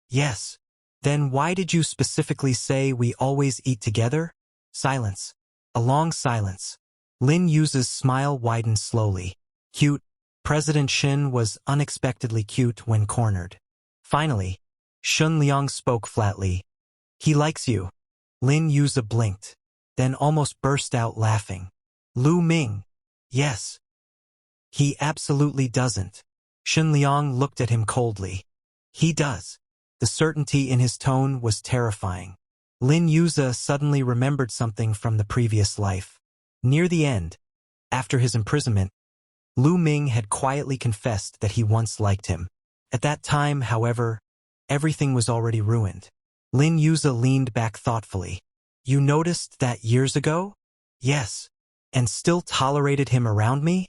Yes. Then why did you specifically say we always eat together? Silence. A long silence. Lin Yuze's smile widened slowly. Cute. President Shen was unexpectedly cute when cornered. Finally, Shun Liang spoke flatly. He likes you. Lin Yuze blinked, then almost burst out laughing. Lu Ming. Yes. He absolutely doesn't. Shun Liang looked at him coldly. He does. The certainty in his tone was terrifying. Lin Yuze suddenly remembered something from the previous life. Near the end, after his imprisonment, Lu Ming had quietly confessed that he once liked him. At that time, however, everything was already ruined. Lin Yuze leaned back thoughtfully. You noticed that years ago? Yes. And still tolerated him around me?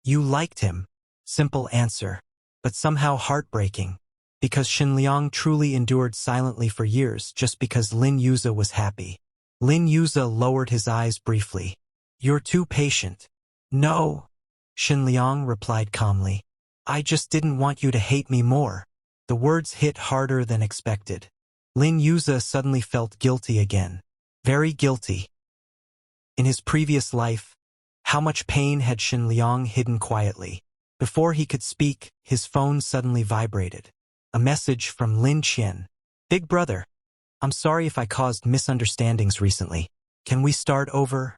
You liked him. Simple answer. But somehow heartbreaking. Because Shen Liang truly endured silently for years just because Lin Yuze was happy. Lin Yuze lowered his eyes briefly. You're too patient. No. Shen Liang replied calmly. I just didn't want you to hate me more. The words hit harder than expected. Lin Yuze suddenly felt guilty again. Very guilty. In his previous life, how much pain had Shen Liang hidden quietly? Before he could speak, his phone suddenly vibrated. A message from Lin Qian. Big brother, I'm sorry if I caused misunderstandings recently. Can we start over?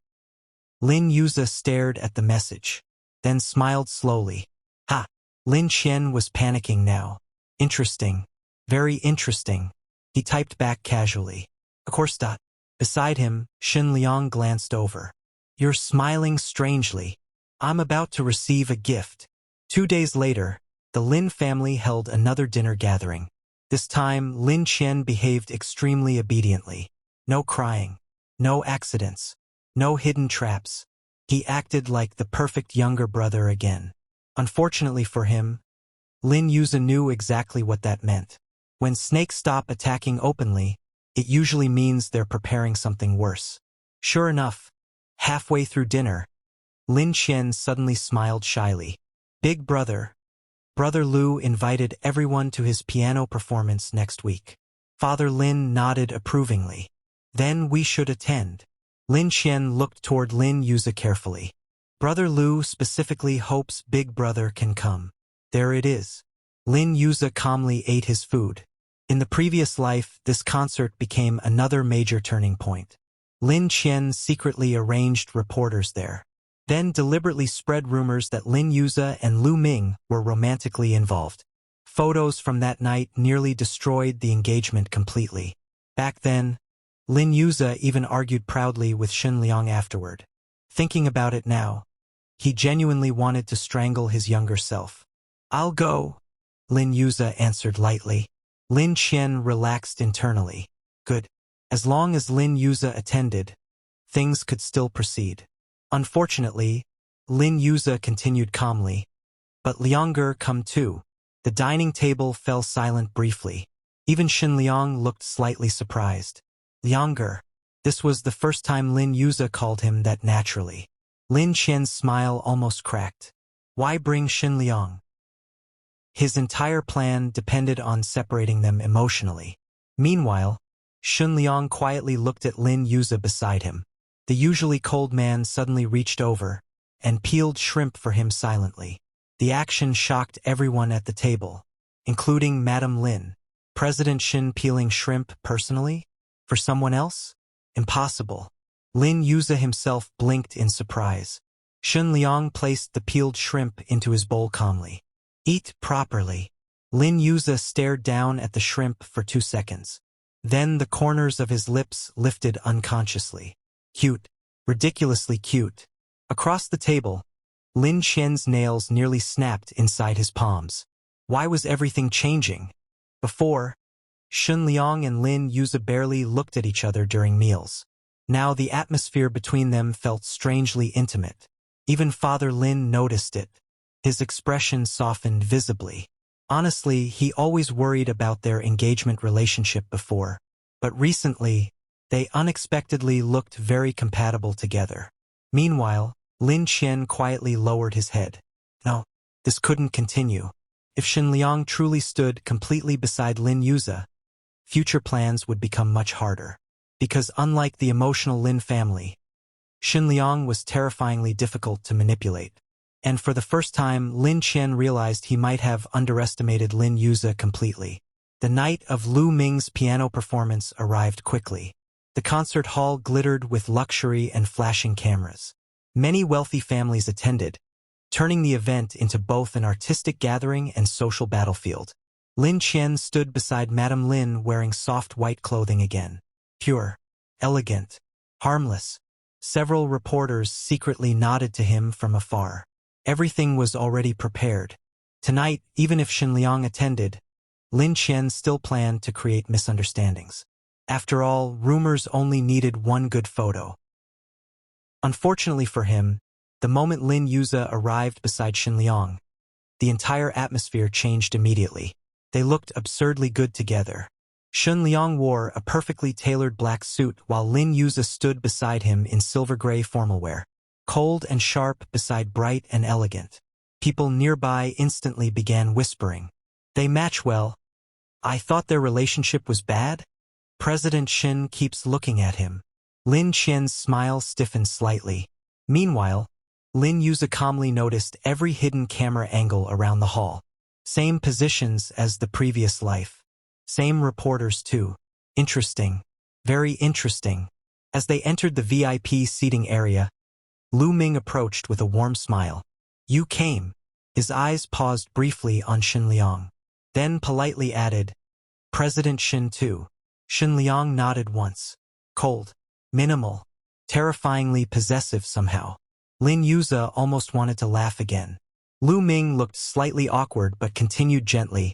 Lin Yuze stared at the message, then smiled slowly. Ha! Lin Qian was panicking now. Interesting. Very interesting. He typed back casually. Of course. Beside him, Shen Liang glanced over. You're smiling strangely. I'm about to receive a gift. 2 days later, the Lin family held another dinner gathering. This time, Lin Qian behaved extremely obediently. No crying. No accidents. No hidden traps. He acted like the perfect younger brother again. Unfortunately for him, Lin Yuze knew exactly what that meant. When snakes stop attacking openly, it usually means they're preparing something worse. Sure enough, halfway through dinner, Lin Qian suddenly smiled shyly. Big brother. Brother Lu invited everyone to his piano performance next week. Father Lin nodded approvingly. Then we should attend. Lin Qian looked toward Lin Yuze carefully. Brother Lu specifically hopes Big Brother can come. There it is. Lin Yuze calmly ate his food. In the previous life, this concert became another major turning point. Lin Qian secretly arranged reporters there, then deliberately spread rumors that Lin Yuze and Lu Ming were romantically involved. Photos from that night nearly destroyed the engagement completely. Back then, Lin Yuze even argued proudly with Shen Liang afterward. Thinking about it now, he genuinely wanted to strangle his younger self. "I'll go," Lin Yuze answered lightly. Lin Qian relaxed internally. Good. As long as Lin Yuze attended, things could still proceed. Unfortunately, Lin Yuze continued calmly. But Liang'er come too. The dining table fell silent briefly. Even Shen Liang looked slightly surprised. Liang'er. This was the first time Lin Yuze called him that naturally. Lin Qian's smile almost cracked. Why bring Shen Liang? His entire plan depended on separating them emotionally. Meanwhile, Shen Liang quietly looked at Lin Yuze beside him. The usually cold man suddenly reached over and peeled shrimp for him silently. The action shocked everyone at the table, including Madame Lin. President Shen peeling shrimp personally? For someone else? Impossible. Lin Yuze himself blinked in surprise. Shen Liang placed the peeled shrimp into his bowl calmly. Eat properly. Lin Yuze stared down at the shrimp for 2 seconds. Then the corners of his lips lifted unconsciously. Cute. Ridiculously cute. Across the table, Lin Qian's nails nearly snapped inside his palms. Why was everything changing? Before, Shen Liang and Lin Yuze barely looked at each other during meals. Now the atmosphere between them felt strangely intimate. Even Father Lin noticed it. His expression softened visibly. Honestly, he always worried about their engagement relationship before, but recently, they unexpectedly looked very compatible together. Meanwhile, Lin Qian quietly lowered his head. No, this couldn't continue. If Shen Liang truly stood completely beside Lin Yuze, future plans would become much harder. Because unlike the emotional Lin family, Shen Liang was terrifyingly difficult to manipulate. And for the first time, Lin Qian realized he might have underestimated Lin Yuze completely. The night of Lu Ming's piano performance arrived quickly. The concert hall glittered with luxury and flashing cameras. Many wealthy families attended, turning the event into both an artistic gathering and social battlefield. Lin Qian stood beside Madame Lin wearing soft white clothing again. Pure, elegant, harmless. Several reporters secretly nodded to him from afar. Everything was already prepared. Tonight, even if Shen Liang attended, Lin Qian still planned to create misunderstandings. After all, rumors only needed one good photo. Unfortunately for him, the moment Lin Yuze arrived beside Shen Liang, the entire atmosphere changed immediately. They looked absurdly good together. Shen Liang wore a perfectly tailored black suit while Lin Yuze stood beside him in silver-gray formal wear. Cold and sharp beside bright and elegant. People nearby instantly began whispering. They match well. I thought their relationship was bad? President Shen keeps looking at him. Lin Qian's smile stiffened slightly. Meanwhile, Lin Yuze calmly noticed every hidden camera angle around the hall. Same positions as the previous life. Same reporters too. Interesting. Very interesting. As they entered the VIP seating area, Lu Ming approached with a warm smile. You came. His eyes paused briefly on Shen Liang. Then politely added, President Shen too. Shen Liang nodded once. Cold. Minimal. Terrifyingly possessive somehow. Lin Yuze almost wanted to laugh again. Lu Ming looked slightly awkward but continued gently.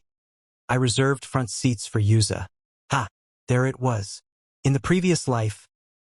I reserved front seats for Yuze. Ha! There it was. In the previous life,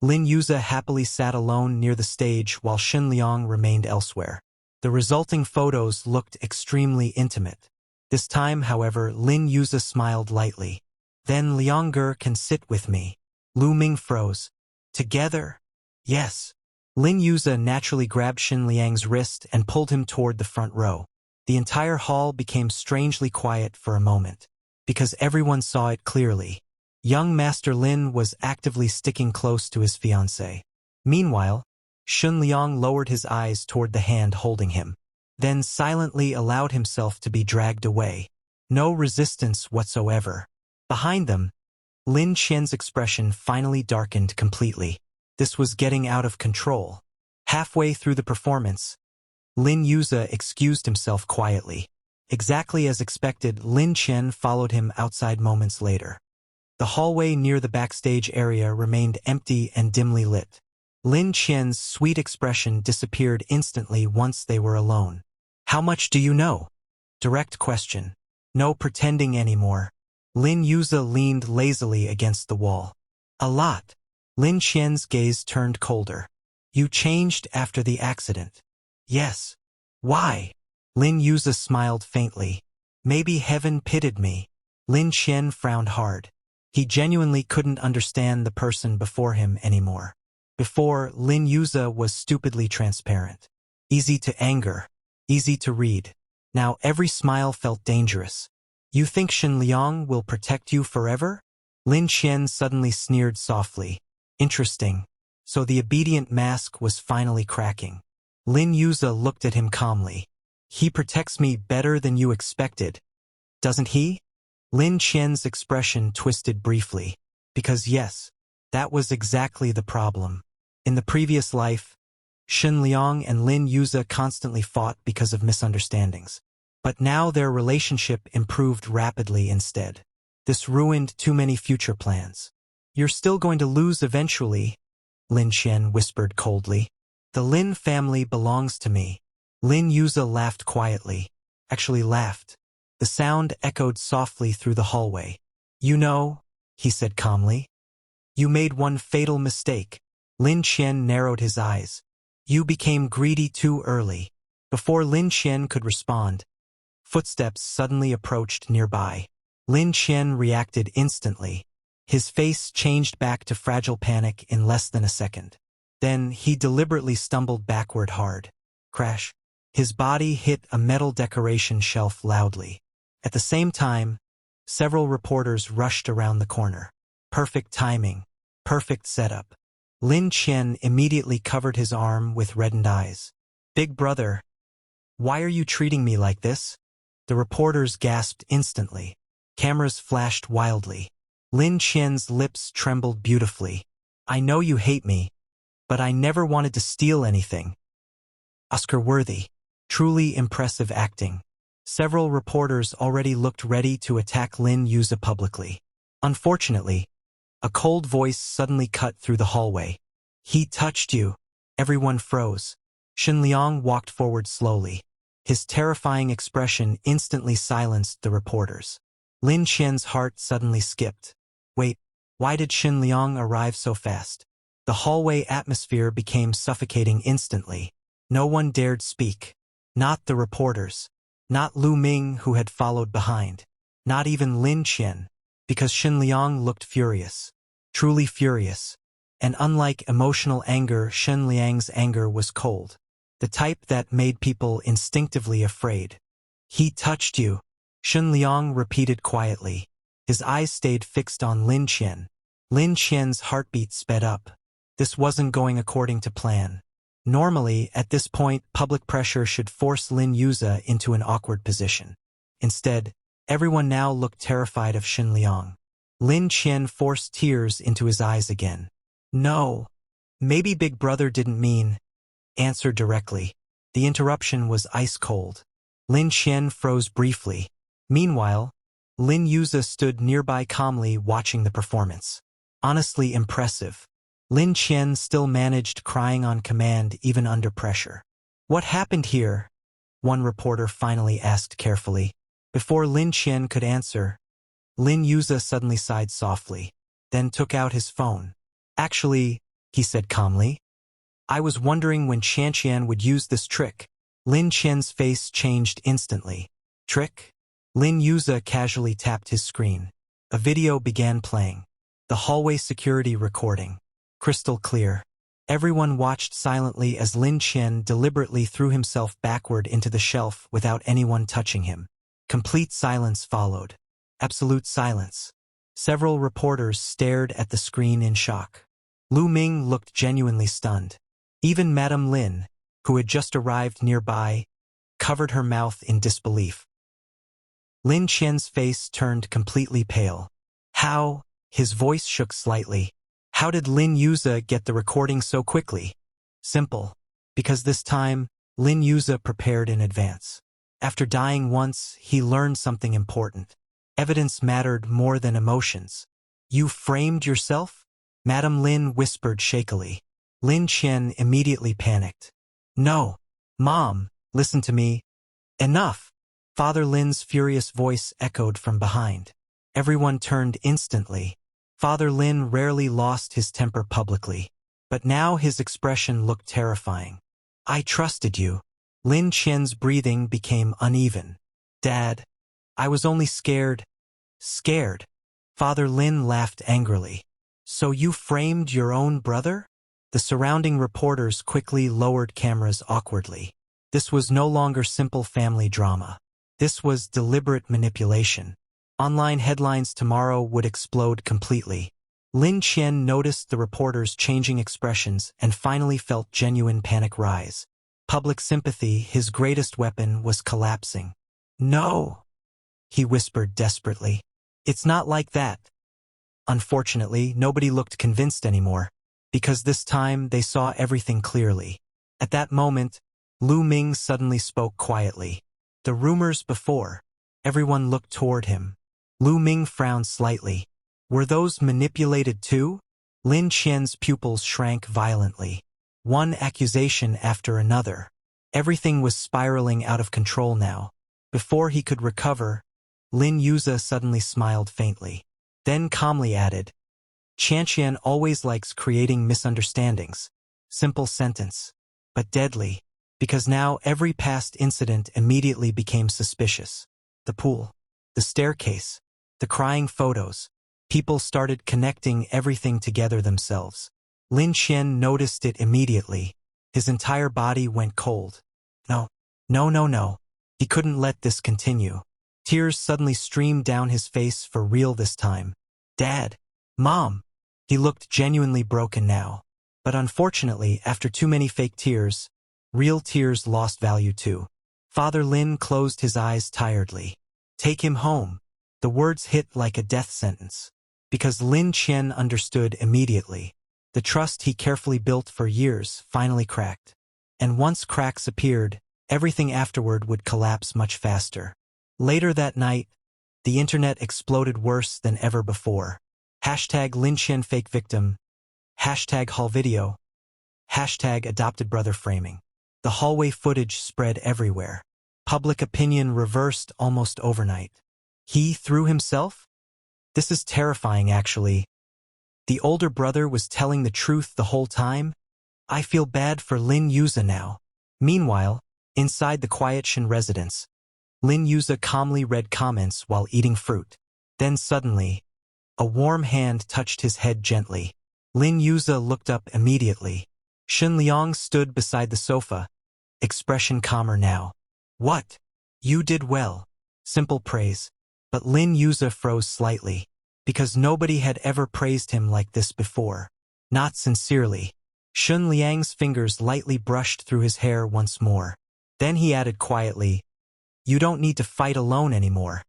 Lin Yuze happily sat alone near the stage while Shen Liang remained elsewhere. The resulting photos looked extremely intimate. This time, however, Lin Yuze smiled lightly. Then Liang'er can sit with me. Lu Ming froze. Together? Yes. Lin Yuze naturally grabbed Shen Liang's wrist and pulled him toward the front row. The entire hall became strangely quiet for a moment, because everyone saw it clearly. Young Master Lin was actively sticking close to his fiancée. Meanwhile, Shen Liang lowered his eyes toward the hand holding him, then silently allowed himself to be dragged away. No resistance whatsoever. Behind them, Lin Qian's expression finally darkened completely. This was getting out of control. Halfway through the performance, Lin Yuze excused himself quietly. Exactly as expected, Lin Chen followed him outside moments later. The hallway near the backstage area remained empty and dimly lit. Lin Qian's sweet expression disappeared instantly once they were alone. "How much do you know?" Direct question. No pretending anymore. Lin Yuze leaned lazily against the wall. "A lot." Lin Qian's gaze turned colder. "You changed after the accident." "Yes." "Why?" Lin Yuze smiled faintly. "Maybe heaven pitied me." Lin Qian frowned hard. He genuinely couldn't understand the person before him anymore. Before, Lin Yuze was stupidly transparent. Easy to anger. Easy to read. Now every smile felt dangerous. "You think Shen Liang will protect you forever?" Lin Qian suddenly sneered softly. Interesting. So the obedient mask was finally cracking. Lin Yuze looked at him calmly. "He protects me better than you expected, doesn't he?" Lin Qian's expression twisted briefly. Because yes, that was exactly the problem. In the previous life, Shen Liang and Lin Yuze constantly fought because of misunderstandings. But now their relationship improved rapidly instead. This ruined too many future plans. "You're still going to lose eventually," Lin Qian whispered coldly. "The Lin family belongs to me." Lin Yuze laughed quietly. Actually laughed. The sound echoed softly through the hallway. "You know," he said calmly, "you made one fatal mistake." Lin Qian narrowed his eyes. "You became greedy too early." Before Lin Qian could respond, footsteps suddenly approached nearby. Lin Qian reacted instantly. His face changed back to fragile panic in less than a second. Then he deliberately stumbled backward hard. Crash. His body hit a metal decoration shelf loudly. At the same time, several reporters rushed around the corner. Perfect timing. Perfect setup. Lin Qian immediately covered his arm with reddened eyes. "Big brother, why are you treating me like this?" The reporters gasped instantly. Cameras flashed wildly. Lin Qian's lips trembled beautifully. "I know you hate me, but I never wanted to steal anything." Oscar-worthy. Truly impressive acting. Several reporters already looked ready to attack Lin Yuze publicly. Unfortunately, a cold voice suddenly cut through the hallway. "He touched you." Everyone froze. Shen Liang walked forward slowly. His terrifying expression instantly silenced the reporters. Lin Qian's heart suddenly skipped. Wait, why did Shen Liang arrive so fast? The hallway atmosphere became suffocating instantly. No one dared speak. Not the reporters. Not Lu Ming, who had followed behind. Not even Lin Qian, because Shen Liang looked furious. Truly furious. And unlike emotional anger, Shen Liang's anger was cold. The type that made people instinctively afraid. "He touched you," Shen Liang repeated quietly. His eyes stayed fixed on Lin Qian. Lin Qian's heartbeat sped up. This wasn't going according to plan. Normally, at this point, public pressure should force Lin Yuze into an awkward position. Instead, everyone now looked terrified of Shen Liang. Lin Qian forced tears into his eyes again. "No. Maybe Big Brother didn't mean." Answer directly. The interruption was ice cold. Lin Qian froze briefly. Meanwhile, Lin Yuze stood nearby calmly watching the performance. Honestly impressive. Lin Qian still managed crying on command even under pressure. "What happened here?" one reporter finally asked carefully. Before Lin Qian could answer, Lin Yuze suddenly sighed softly, then took out his phone. "Actually," he said calmly, "I was wondering when Qian would use this trick." Lin Qian's face changed instantly. "Trick?" Lin Yuze casually tapped his screen. A video began playing. The hallway security recording. Crystal clear. Everyone watched silently as Lin Qian deliberately threw himself backward into the shelf without anyone touching him. Complete silence followed. Absolute silence. Several reporters stared at the screen in shock. Lu Ming looked genuinely stunned. Even Madame Lin, who had just arrived nearby, covered her mouth in disbelief. Lin Qian's face turned completely pale. "How?" His voice shook slightly. "How did Lin Yuze get the recording so quickly?" Simple. Because this time, Lin Yuze prepared in advance. After dying once, he learned something important. Evidence mattered more than emotions. You framed yourself? Madame Lin whispered shakily. Lin Qian immediately panicked. No. Mom, listen to me. Enough! Father Lin's furious voice echoed from behind. Everyone turned instantly. Father Lin rarely lost his temper publicly, but now his expression looked terrifying. I trusted you. Lin Qian's breathing became uneven. Dad, I was only scared. Scared? Father Lin laughed angrily. So you framed your own brother? The surrounding reporters quickly lowered cameras awkwardly. This was no longer simple family drama. This was deliberate manipulation. Online headlines tomorrow would explode completely. Lin Qian noticed the reporters' changing expressions and finally felt genuine panic rise. Public sympathy, his greatest weapon, was collapsing. No, he whispered desperately. It's not like that. Unfortunately, nobody looked convinced anymore, because this time they saw everything clearly. At that moment, Lu Ming suddenly spoke quietly. The rumors before. Everyone looked toward him. Lu Ming frowned slightly. Were those manipulated too? Lin Qian's pupils shrank violently. One accusation after another. Everything was spiraling out of control now. Before he could recover, Lin Yuze suddenly smiled faintly. Then calmly added, Qianqian always likes creating misunderstandings. Simple sentence. But deadly. Because now every past incident immediately became suspicious. The pool. The staircase. The crying photos. People started connecting everything together themselves. Lin Qian noticed it immediately. His entire body went cold. No. No. He couldn't let this continue. Tears suddenly streamed down his face for real this time. Dad. Mom. He looked genuinely broken now. But unfortunately, after too many fake tears, real tears lost value too. Father Lin closed his eyes tiredly. Take him home. The words hit like a death sentence. Because Lin Qian understood immediately. The trust he carefully built for years finally cracked. And once cracks appeared, everything afterward would collapse much faster. Later that night, the internet exploded worse than ever before. Hashtag Lin Qian fake victim. Hashtag hall video. Hashtag adopted brother framing. The hallway footage spread everywhere. Public opinion reversed almost overnight. He threw himself? This is terrifying, actually. The older brother was telling the truth the whole time? I feel bad for Lin Yuze now. Meanwhile, inside the quiet Shen residence, Lin Yuze calmly read comments while eating fruit. Then suddenly, a warm hand touched his head gently. Lin Yuze looked up immediately. Shen Liang stood beside the sofa, expression calmer now. What? You did well. Simple praise. But Lin Yuze froze slightly, because nobody had ever praised him like this before. Not sincerely. Shen Liang's fingers lightly brushed through his hair once more. Then he added quietly, You don't need to fight alone anymore.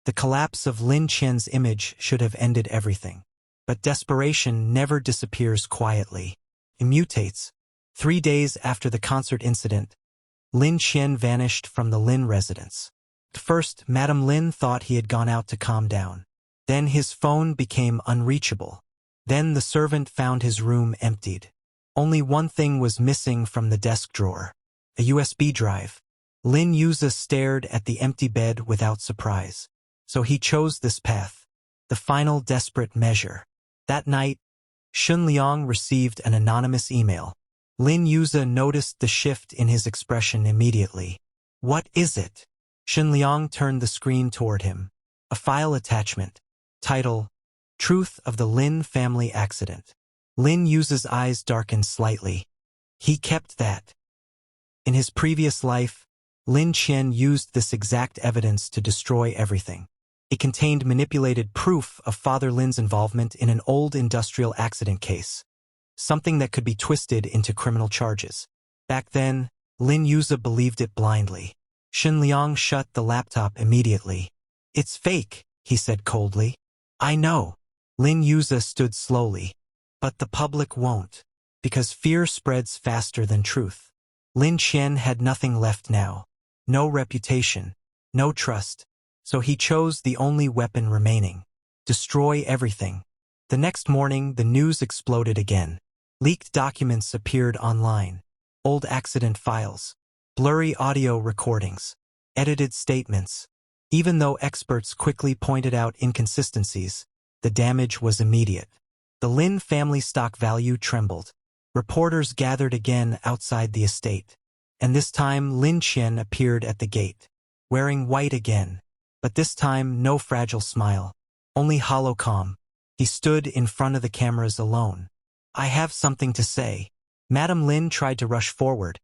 The collapse of Lin Qian's image should have ended everything. But desperation never disappears quietly. It mutates. 3 days after the concert incident, Lin Qian vanished from the Lin residence. At first, Madame Lin thought he had gone out to calm down. Then his phone became unreachable. Then the servant found his room emptied. Only one thing was missing from the desk drawer. A USB drive. Lin Yuze stared at the empty bed without surprise. So he chose this path. The final desperate measure. That night, Shen Liang received an anonymous email. Lin Yuze noticed the shift in his expression immediately. What is it? Shen Liang turned the screen toward him. A file attachment. Title, Truth of the Lin Family Accident. Lin Yuze's eyes darkened slightly. He kept that. In his previous life, Lin Qian used this exact evidence to destroy everything. It contained manipulated proof of Father Lin's involvement in an old industrial accident case. Something that could be twisted into criminal charges. Back then, Lin Yuze believed it blindly. Shen Liang shut the laptop immediately. It's fake, he said coldly. I know. Lin Yuze stood slowly. But the public won't. Because fear spreads faster than truth. Lin Qian had nothing left now. no reputation, no trust. So he chose the only weapon remaining. Destroy everything. The next morning, the news exploded again. Leaked documents appeared online. Old accident files. Blurry audio recordings. Edited statements. Even though experts quickly pointed out inconsistencies, the damage was immediate. The Lin family stock value trembled. Reporters gathered again outside the estate. And this time Lin Qian appeared at the gate, wearing white again. But this time no fragile smile, only hollow calm. He stood in front of the cameras alone. I have something to say. Madame Lin tried to rush forward,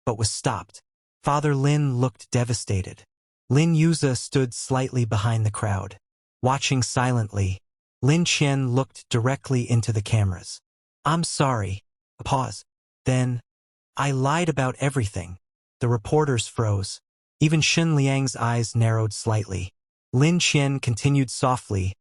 but was stopped. Father Lin looked devastated. Lin Yuza stood slightly behind the crowd. Watching silently, Lin Qian looked directly into the cameras. I'm sorry. A pause. Then, I lied about everything. The reporters froze. Even Xin Liang's eyes narrowed slightly. Lin Qian continued softly,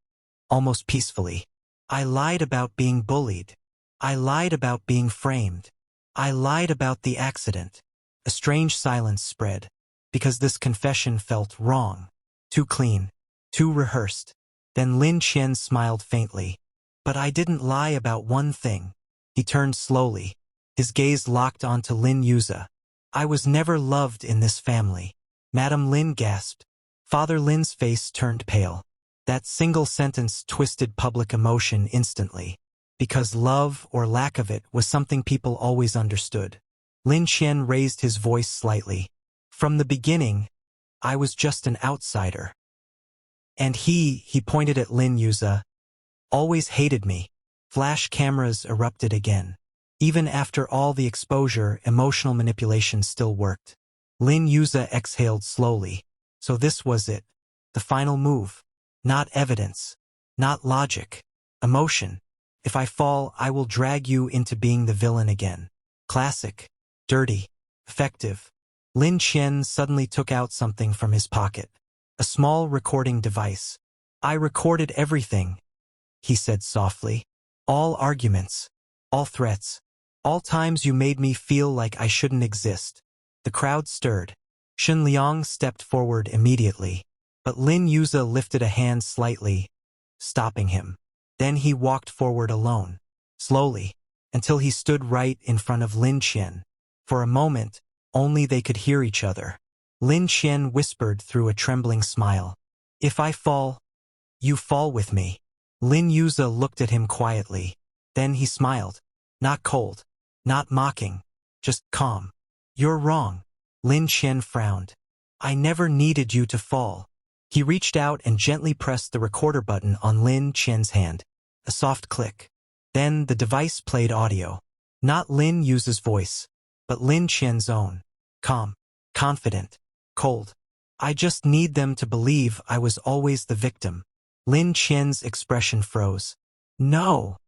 almost peacefully. I lied about being bullied. I lied about being framed. I lied about the accident. A strange silence spread, because this confession felt wrong. Too clean. Too rehearsed. Then Lin Qian smiled faintly. But I didn't lie about one thing. He turned slowly. His gaze locked onto Lin Yuza. I was never loved in this family. Madame Lin gasped. Father Lin's face turned pale. That single sentence twisted public emotion instantly. Because love, or lack of it, was something people always understood. Lin Qian raised his voice slightly. From the beginning, I was just an outsider. And he pointed at Lin Yuza, always hated me. Flash cameras erupted again. Even after all the exposure, emotional manipulation still worked. Lin Yuza exhaled slowly. So this was it. The final move. Not evidence. Not logic. Emotion. If I fall, I will drag you into being the villain again. Classic. Dirty. Effective. Lin Qian suddenly took out something from his pocket. A small recording device. I recorded everything, he said softly. All arguments. All threats. All times you made me feel like I shouldn't exist. The crowd stirred. Xin Liang stepped forward immediately. But Lin Yuza lifted a hand slightly, stopping him. Then he walked forward alone, slowly, until he stood right in front of Lin Qian. For a moment, only they could hear each other. Lin Qian whispered through a trembling smile. If I fall, you fall with me. Lin Yuza looked at him quietly. Then he smiled. Not cold. Not mocking. Just calm. You're wrong. Lin Qian frowned. I never needed you to fall. He reached out and gently pressed the recorder button on Lin Qian's hand. A soft click. Then the device played audio. Not Lin Yuza's voice, but Lin Qian's own. Calm. Confident. Cold. I just need them to believe I was always the victim. Lin Qian's expression froze. No.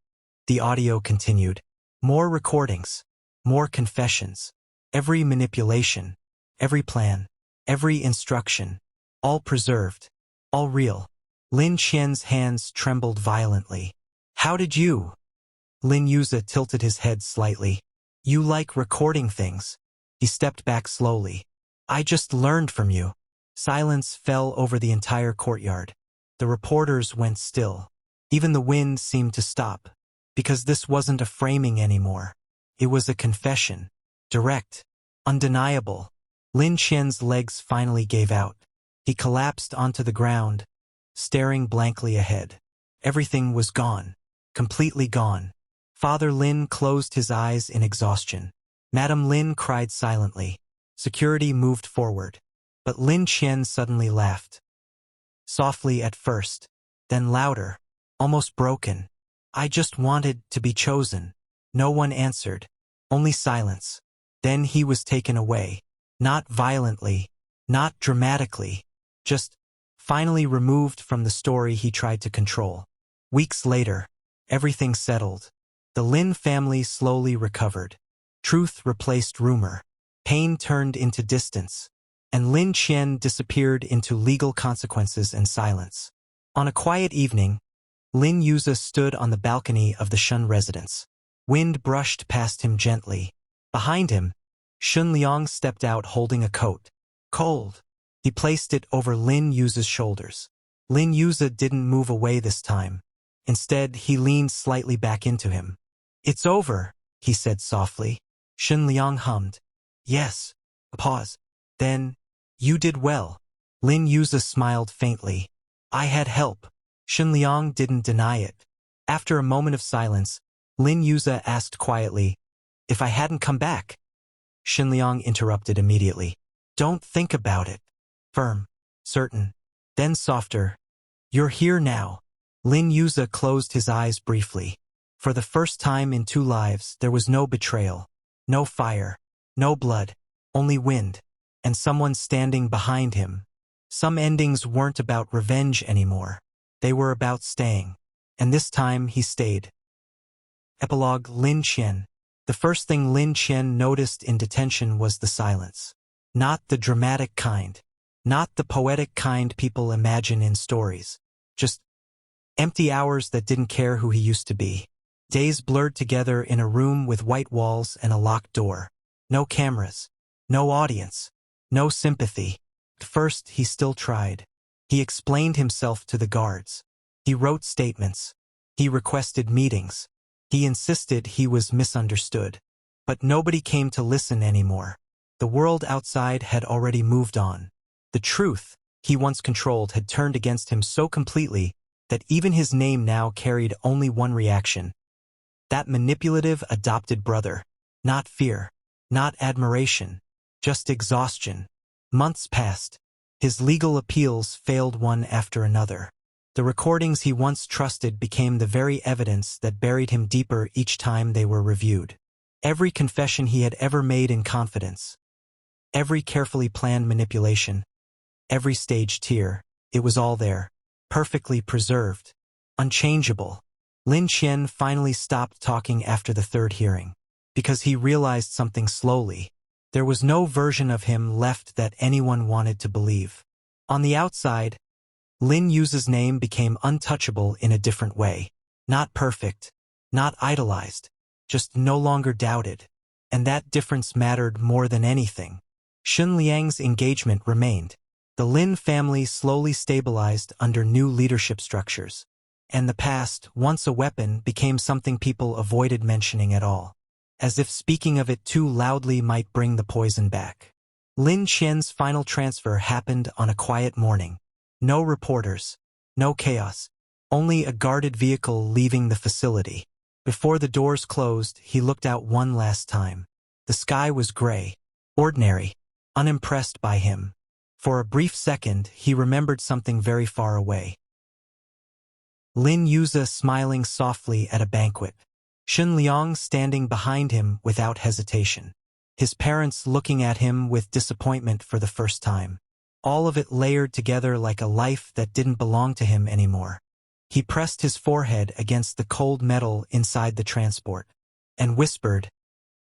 The audio continued. More recordings. More confessions. Every manipulation. Every plan. Every instruction. All preserved. All real. Lin Qian's hands trembled violently. How did you? Lin Yuza tilted his head slightly. You like recording things. He stepped back slowly. I just learned from you. Silence fell over the entire courtyard. The reporters went still. Even the wind seemed to stop. Because this wasn't a framing anymore. It was a confession. Direct. Undeniable. Lin Qian's legs finally gave out. He collapsed onto the ground, staring blankly ahead. Everything was gone. Completely gone. Father Lin closed his eyes in exhaustion. Madame Lin cried silently. Security moved forward. But Lin Qian suddenly laughed. Softly at first, then louder, almost broken. I just wanted to be chosen. No one answered. Only silence. Then he was taken away. Not violently. Not dramatically. Just finally removed from the story he tried to control. Weeks later, everything settled. The Lin family slowly recovered. Truth replaced rumor. Pain turned into distance. And Lin Qian disappeared into legal consequences and silence. On a quiet evening, Lin Yuza stood on the balcony of the Shun residence. Wind brushed past him gently. Behind him, Shun Liang stepped out holding a coat. Cold. He placed it over Lin Yu's shoulders. Lin Yuza didn't move away this time. Instead, he leaned slightly back into him. It's over, he said softly. Shen Liang hummed. Yes. A pause. Then, you did well. Lin Yuza smiled faintly. I had help. Shen Liang didn't deny it. After a moment of silence, Lin Yuza asked quietly, if I hadn't come back? Shen Liang interrupted immediately. Don't think about it. Firm. Certain. Then softer. You're here now. Lin Yuza closed his eyes briefly. For the first time in 2 lives, there was no betrayal. No fire. No blood. Only wind. And someone standing behind him. Some endings weren't about revenge anymore. They were about staying. And this time he stayed. Epilogue. Lin Qian. The first thing Lin Qian noticed in detention was the silence. Not the dramatic kind. Not the poetic kind people imagine in stories. Just empty hours that didn't care who he used to be. Days blurred together in a room with white walls and a locked door. No cameras. No audience. No sympathy. At first, he still tried. He explained himself to the guards. He wrote statements. He requested meetings. He insisted he was misunderstood. But nobody came to listen anymore. The world outside had already moved on. The truth he once controlled had turned against him so completely that even his name now carried only one reaction. That manipulative adopted brother. Not fear. Not admiration. Just exhaustion. Months passed. His legal appeals failed one after another. The recordings he once trusted became the very evidence that buried him deeper each time they were reviewed. Every confession he had ever made in confidence. Every carefully planned manipulation. Every staged tear. It was all there. Perfectly preserved. Unchangeable. Lin Qian finally stopped talking after the 3rd hearing. Because he realized something slowly. There was no version of him left that anyone wanted to believe. On the outside, Lin Yu's name became untouchable in a different way. Not perfect. Not idolized. Just no longer doubted. And that difference mattered more than anything. Shen Liang's engagement remained. The Lin family slowly stabilized under new leadership structures. And the past, once a weapon, became something people avoided mentioning at all. As if speaking of it too loudly might bring the poison back. Lin Qian's final transfer happened on a quiet morning. No reporters. No chaos. Only a guarded vehicle leaving the facility. Before the doors closed, he looked out one last time. The sky was gray. Ordinary. Unimpressed by him. For a brief second, he remembered something very far away. Lin Yuza smiling softly at a banquet. Shen Liang standing behind him without hesitation. His parents looking at him with disappointment for the first time. All of it layered together like a life that didn't belong to him anymore. He pressed his forehead against the cold metal inside the transport. And whispered,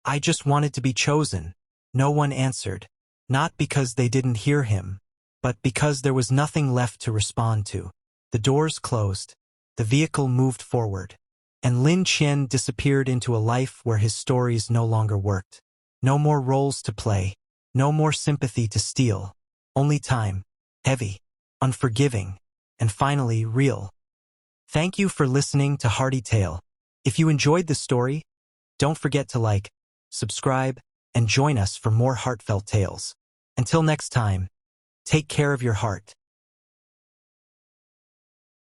I just wanted to be chosen. No one answered. Not because they didn't hear him, but because there was nothing left to respond to. The doors closed. The vehicle moved forward. And Lin Qian disappeared into a life where his stories no longer worked. No more roles to play. No more sympathy to steal. Only time. Heavy. Unforgiving. And finally, real. Thank you for listening to Hearty Tale. If you enjoyed this story, don't forget to like, subscribe, and join us for more heartfelt tales. Until next time, take care of your heart.